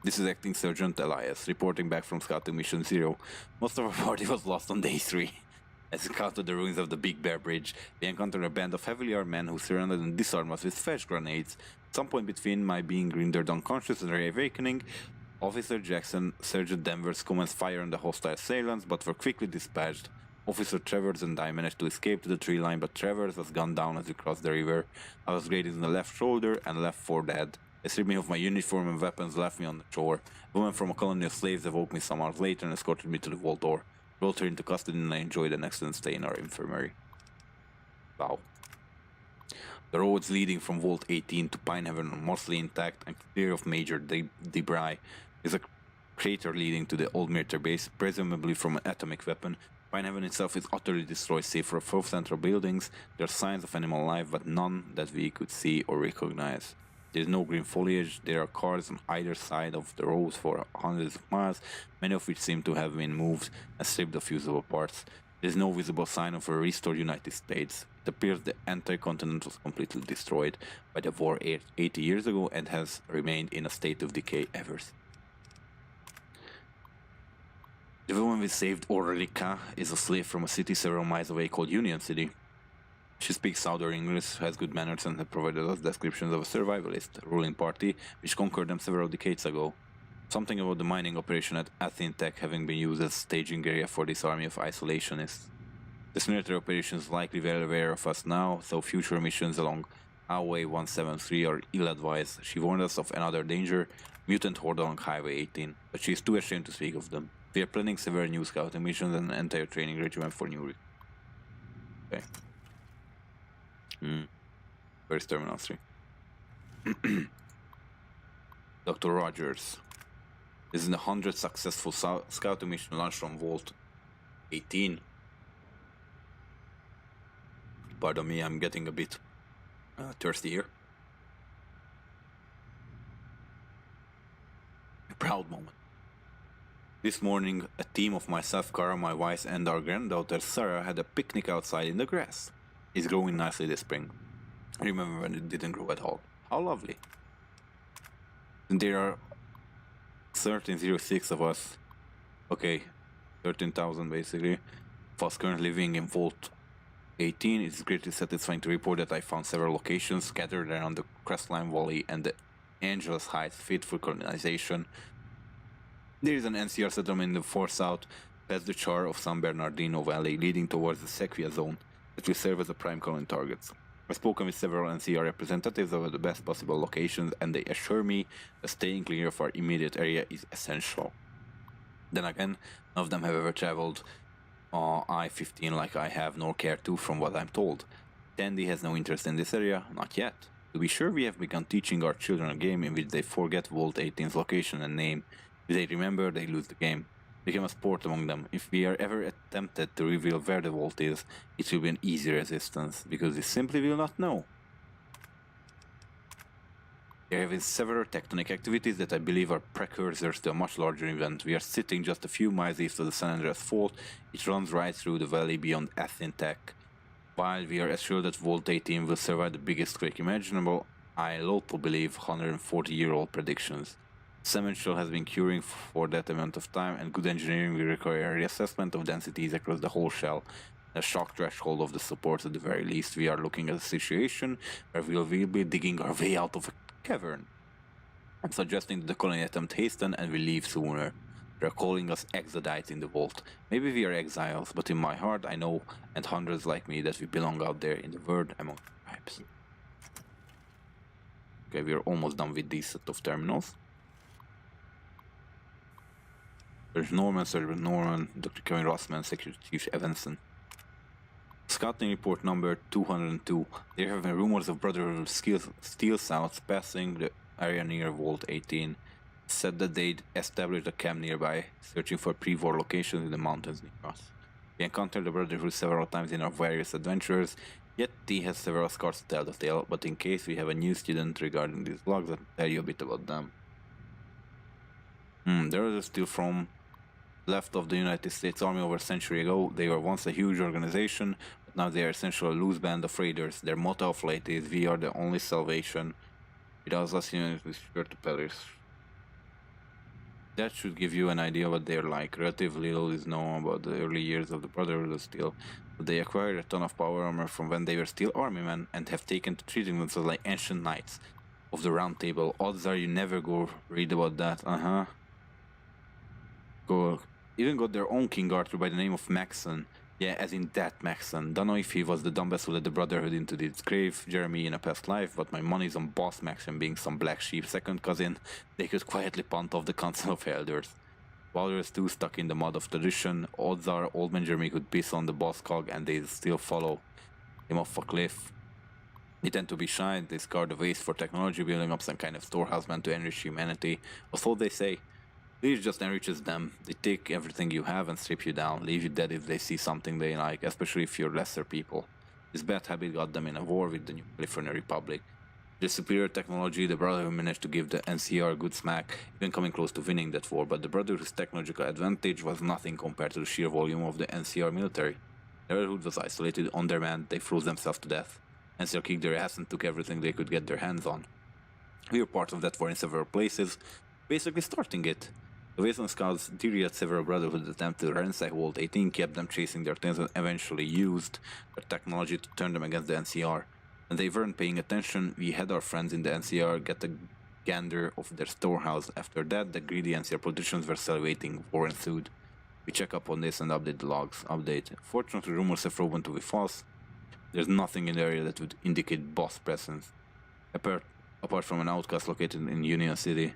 This is Acting Sergeant Elias, reporting back from Scouting Mission 0. Most of our party was lost on day 3. As we scouted the ruins of the Big Bear Bridge, we encountered a band of heavily armed men who surrounded and disarmed us with flash grenades. At some point between my being rendered unconscious and reawakening, Officer Jackson, Sergeant Danvers commenced fire on the hostile assailants, but were quickly dispatched. Officer Travers and I managed to escape to the tree line, but Travers was gunned down as we crossed the river. I was grazed in the left shoulder and left forehead. They stripped me of my uniform and weapons, left me on the shore. A woman from a colony of slaves awoke me some hours later and escorted me to the vault door. Brought her into custody, and I enjoyed an excellent stay in our infirmary. Wow. The roads leading from Vault 18 to Pine Heaven are mostly intact and clear of major debris. There's a crater leading to the old military base, presumably from an atomic weapon. Pine Heaven itself is utterly destroyed save for 4 central buildings. There are signs of animal life, but none that we could see or recognize. There is no green foliage. There are cars on either side of the roads for hundreds of miles, many of which seem to have been moved and stripped of usable parts. There is no visible sign of a restored United States. It appears the entire continent was completely destroyed by the war 80 years ago and has remained in a state of decay ever since. The woman we saved, Orlika, is a slave from a city several miles away called Union City. She speaks Southern English, has good manners, and has provided us descriptions of a survivalist ruling party which conquered them several decades ago. Something about the mining operation at Athintech having been used as a staging area for this army of isolationists. This military operation is likely well aware of us now, so future missions along Highway 173 are ill-advised. She warned us of another danger, mutant horde along Highway 18, but she is too ashamed to speak of them. We are planning several new scouting missions and an entire training regiment for new recruits. Okay. Where's Terminal 3? Dr. Rogers. This is the 100th successful scouting mission launched from Vault 18. Pardon me, I'm getting a bit thirsty here. A proud moment. This morning, a team of myself, Kara, my wife, and our granddaughter Sarah had a picnic outside in the grass. It's growing nicely this spring. I remember when it didn't grow at all. How lovely. And there are 1306 of us. Okay, 13,000 basically. Of us currently living in Vault 18. It's greatly satisfying to report that I found several locations scattered around the Crestline Valley and the Angeles Heights fit for colonization. There is an NCR settlement in the far south, past the char of San Bernardino Valley, leading towards the Sequia zone that will serve as a prime colony targets. I've spoken with several NCR representatives about the best possible locations, and they assure me that staying clear of our immediate area is essential. Then again, none of them have ever traveled I-15 like I have, nor care to, from what I'm told. Tandy has no interest in this area, not yet. To be sure, we have begun teaching our children a game in which they forget Vault 18's location and name. If they remember, they lose the game. Become a sport among them. If we are ever tempted to reveal where the vault is, it will be an easy resistance, because they simply will not know. There have been several tectonic activities that I believe are precursors to a much larger event. We are sitting just a few miles east of the San Andreas Fault. It runs right through the valley beyond Athintech. While we are assured that Vault 18 will survive the biggest quake imaginable, I loathe to believe 140-year-old predictions. Cement shell has been curing for that amount of time, and good engineering will require a reassessment of densities across the whole shell. The shock threshold of the supports at the very least. We are looking at a situation where we will be digging our way out of a cavern. I'm suggesting that the colony attempt hasten and we leave sooner. They're calling us exodites in the vault. Maybe we are exiles, but in my heart I know, and hundreds like me, that we belong out there in the world among tribes. Okay, we are almost done with this set of terminals. There's Norman, Sergeant Norman, Dr. Kevin Rossman, Security Chief Evanson. Scouting report number 202. There have been rumors of Brotherhood steel scouts passing the area near Vault 18. Said that they'd established a camp nearby, searching for pre-war locations in the mountains near us. We encountered the Brotherhood several times in our various adventures, yet he has several scars to tell the tale, but in case we have a new student regarding these logs, I'll tell you a bit about them. There is still from left of the United States Army over a century ago. They were once a huge organization, but now they are essentially a loose band of raiders. Their motto of late is, "We are the only salvation." Without us, units is sure to perish. That should give you an idea what they're like. Relatively little is known about the early years of the Brotherhood of Steel, but they acquired a ton of power armor from when they were still army men and have taken to treating themselves like ancient knights of the Round Table. Odds are you never go read about that. Even got their own King Arthur by the name of Maxon. Yeah, as in that Maxon. Don't know if he was the dumbass who led the Brotherhood into this grave, Jeremy, in a past life, but my money's on Boss Maxon being some black sheep second cousin. They could quietly punt off the Council of Elders. While they're still stuck in the mud of tradition, odds are Old Man Jeremy could piss on the boss cog and they'd still follow him off a cliff. They tend to be shy, they scour the waste for technology, building up some kind of storehouse meant to enrich humanity. Or so they say. This just enriches them. They take everything you have and strip you down, leave you dead if they see something they like, especially if you're lesser people. This bad habit got them in a war with the New California Republic. The superior technology, the Brotherhood managed to give the NCR a good smack, even coming close to winning that war, but the Brotherhood's technological advantage was nothing compared to the sheer volume of the NCR military. The Brotherhood was isolated, undermanned, they froze themselves to death. NCR kicked their ass and took everything they could get their hands on. We were part of that war in several places, basically starting it. The Wasteland Scouts derailed several Brotherhood attempts to ransack Vault 18, kept them chasing their tails, and eventually used their technology to turn them against the NCR. When they weren't paying attention, we had our friends in the NCR get a gander of their storehouse. After that, the greedy NCR politicians were salivating. War ensued. We check up on this and update the logs. Fortunately, rumors have proven to be false. There's nothing in the area that would indicate boss presence. Apart from an outcast located in Union City,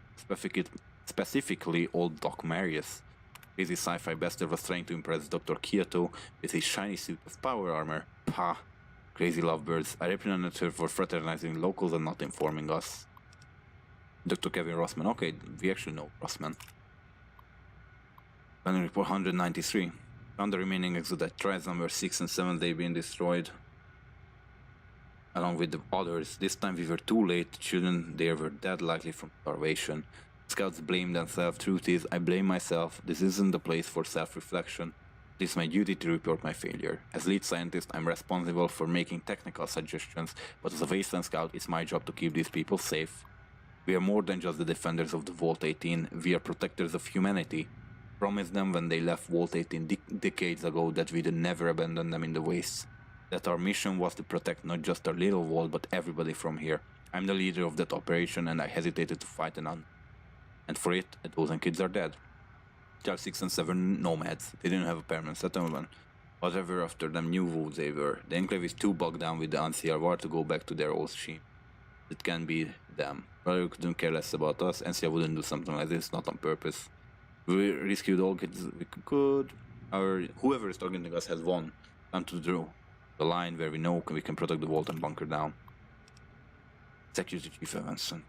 specifically old Doc Marius. Crazy sci-fi bastard was trying to impress Dr. Kyoto with his shiny suit of power armor. Pah! Crazy lovebirds. I reprimanded her for fraternizing locals and not informing us. Dr. Kevin Rossman. Okay, we actually know Rossman. Planning report 193. Found the remaining exodite tribes number 6 and 7. They've been destroyed. Along with the others. This time we were too late. Children there were dead, likely from starvation. Scouts blame themselves. Truth is, I blame myself. This isn't the place for self-reflection. It is my duty to report my failure. As lead scientist, I'm responsible for making technical suggestions, but as a Wasteland Scout, it's my job to keep these people safe. We are more than just the defenders of the Vault 18. We are protectors of humanity. Promised them when they left Vault 18 decades ago that we'd never abandon them in the wastes. That our mission was to protect not just our little vault, but everybody from here. I'm the leader of that operation, and I hesitated to fight an and for it, a dozen kids are dead. Child 6 and 7 nomads. They didn't have a permanent settlement. Whatever after them knew who they were. The Enclave is too bogged down with the NCR war to go back to their old ship. It can be them. Brother couldn't care less about us. NCR wouldn't do something like this, not on purpose. We rescued all kids we could. Whoever is targeting us has won. Time to draw the line where we know we can protect the vault and bunker down. Security Chief Evanson.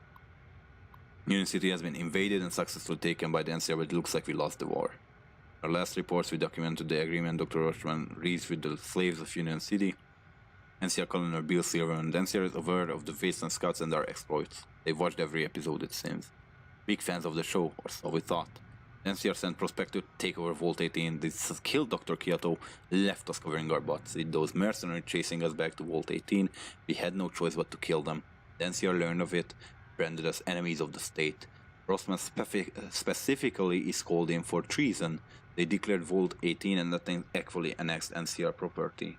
Union City has been invaded and successfully taken by the NCR, but it looks like we lost the war. Our last reports, we documented the agreement Dr. Rochman reached with the slaves of Union City. NCR Colonel Bill Silver and the NCR is aware of the Wasteland Scouts and their exploits. They've watched every episode, it seems. Big fans of the show, or so we thought. The NCR sent prospector to take over Vault 18. They killed Dr. Kyoto, left us covering our butts. With those mercenaries chasing us back to Vault 18, we had no choice but to kill them. The NCR learned of it, branded as enemies of the state. Rossman specifically is called in for treason. They declared Vault 18 and actually annexed NCR property.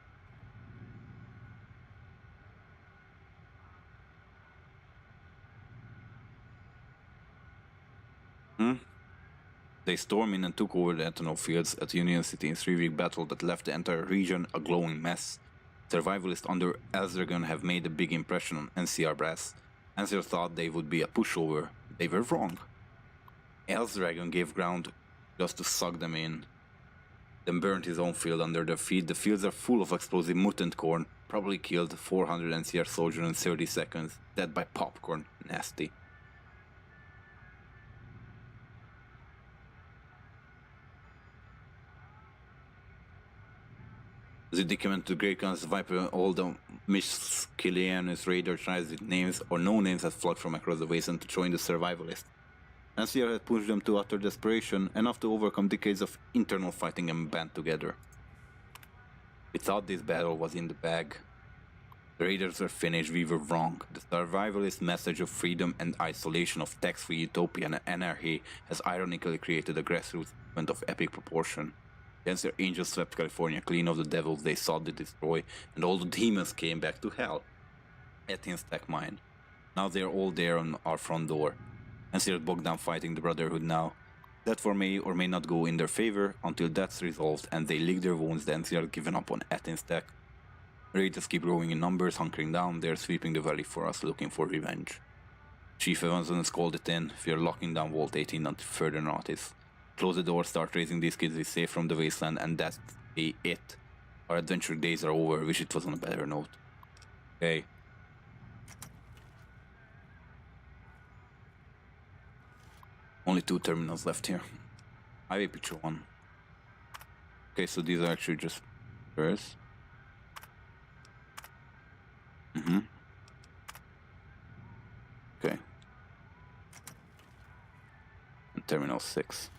They stormed in and took over the ethanol fields at Union City in a 3-week battle that left the entire region a glowing mess. Survivalists under Elsdragon have made a big impression on NCR brass. NCR thought they would be a pushover. They were wrong. Elsdragon gave ground just to suck them in, then burned his own field under their feet. The fields are full of explosive mutant corn, probably killed 400 NCR soldiers in 30 seconds, dead by popcorn. Nasty. The document to Great Guns Viper, all the Miss Killian's Raider tries with names or no names had flocked from across the wasteland to join the survivalists. NCR had pushed them to utter desperation, enough to overcome decades of internal fighting and band together. We thought this battle was in the bag. The Raiders were finished, we were wrong. The survivalist message of freedom and isolation of tax-free utopia and anarchy has ironically created a grassroots movement of epic proportion. The NCR angels swept California clean of the devils they sought to destroy, and all the demons came back to hell. Athens tech mine. Now they're all there on our front door. NCR bogged down fighting the Brotherhood now. That war may or may not go in their favor until that's resolved and they lick their wounds. The NCR given up on Athens tech. Raiders keep growing in numbers, hunkering down. They're sweeping the valley for us, looking for revenge. Chief Evans called it in. We are locking down Vault 18 until further notice. Close the door, start raising these kids, we safe from the wasteland, and that's it. Our adventure days are over, wish it was on a better note. Okay. Only 2 terminals left here. Highway picture 1. Okay, so these are actually just first. Okay. And terminal 6.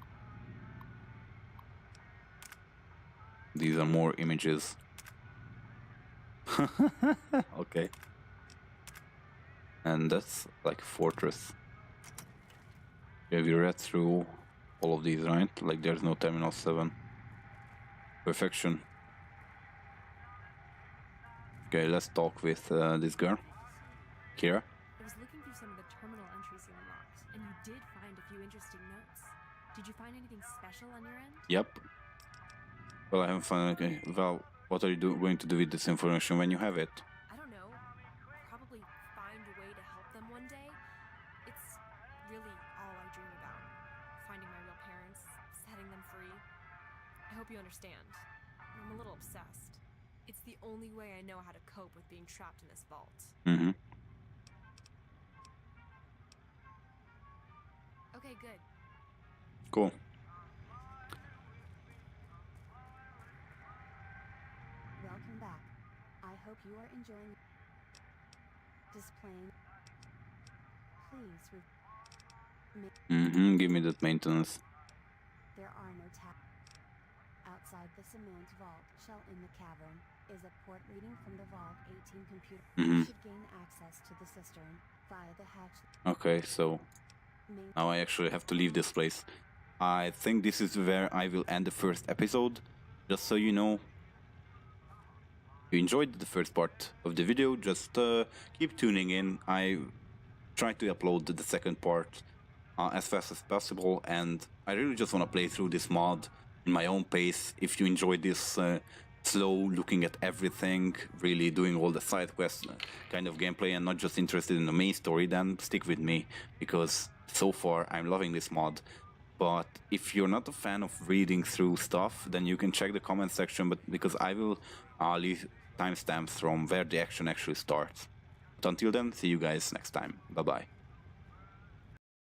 These are more images. Okay. And that's like a fortress. Okay, we read through all of these, right? Like there's no terminal 7. Perfection. Okay, let's talk with this girl. Kira. I was looking through some of the terminal entries you unlocked, and you did find a few interesting notes. Did you find anything special on your end? Yep. Well, I haven't found anything. Well, what are you going to do with this information when you have it? I don't know. Probably find a way to help them one day. It's really all I dream about. Finding my real parents, setting them free. I hope you understand. I'm a little obsessed. It's the only way I know how to cope with being trapped in this vault. Okay, good. Cool. Welcome back. I hope you are enjoying displaying. Please Give me that maintenance. There are no taps. Outside the cement vault shell in the cavern is a port reading from the Vault 18 computer. You should gain access to the cistern via the hatch. Okay, so now I actually have to leave this place. I think this is where I will end the first episode. Just so you know, if you enjoyed the first part of the video, just keep tuning in. I try to upload the second part as fast as possible, and I really just want to play through this mod in my own pace. If you enjoyed this slow looking at everything, really doing all the side quests kind of gameplay and not just interested in the main story, then stick with me, because so far I'm loving this mod. But if you're not a fan of reading through stuff, then you can check the comment section, but because I will leave timestamps from where the action actually starts. But until then, see you guys next time. Bye bye.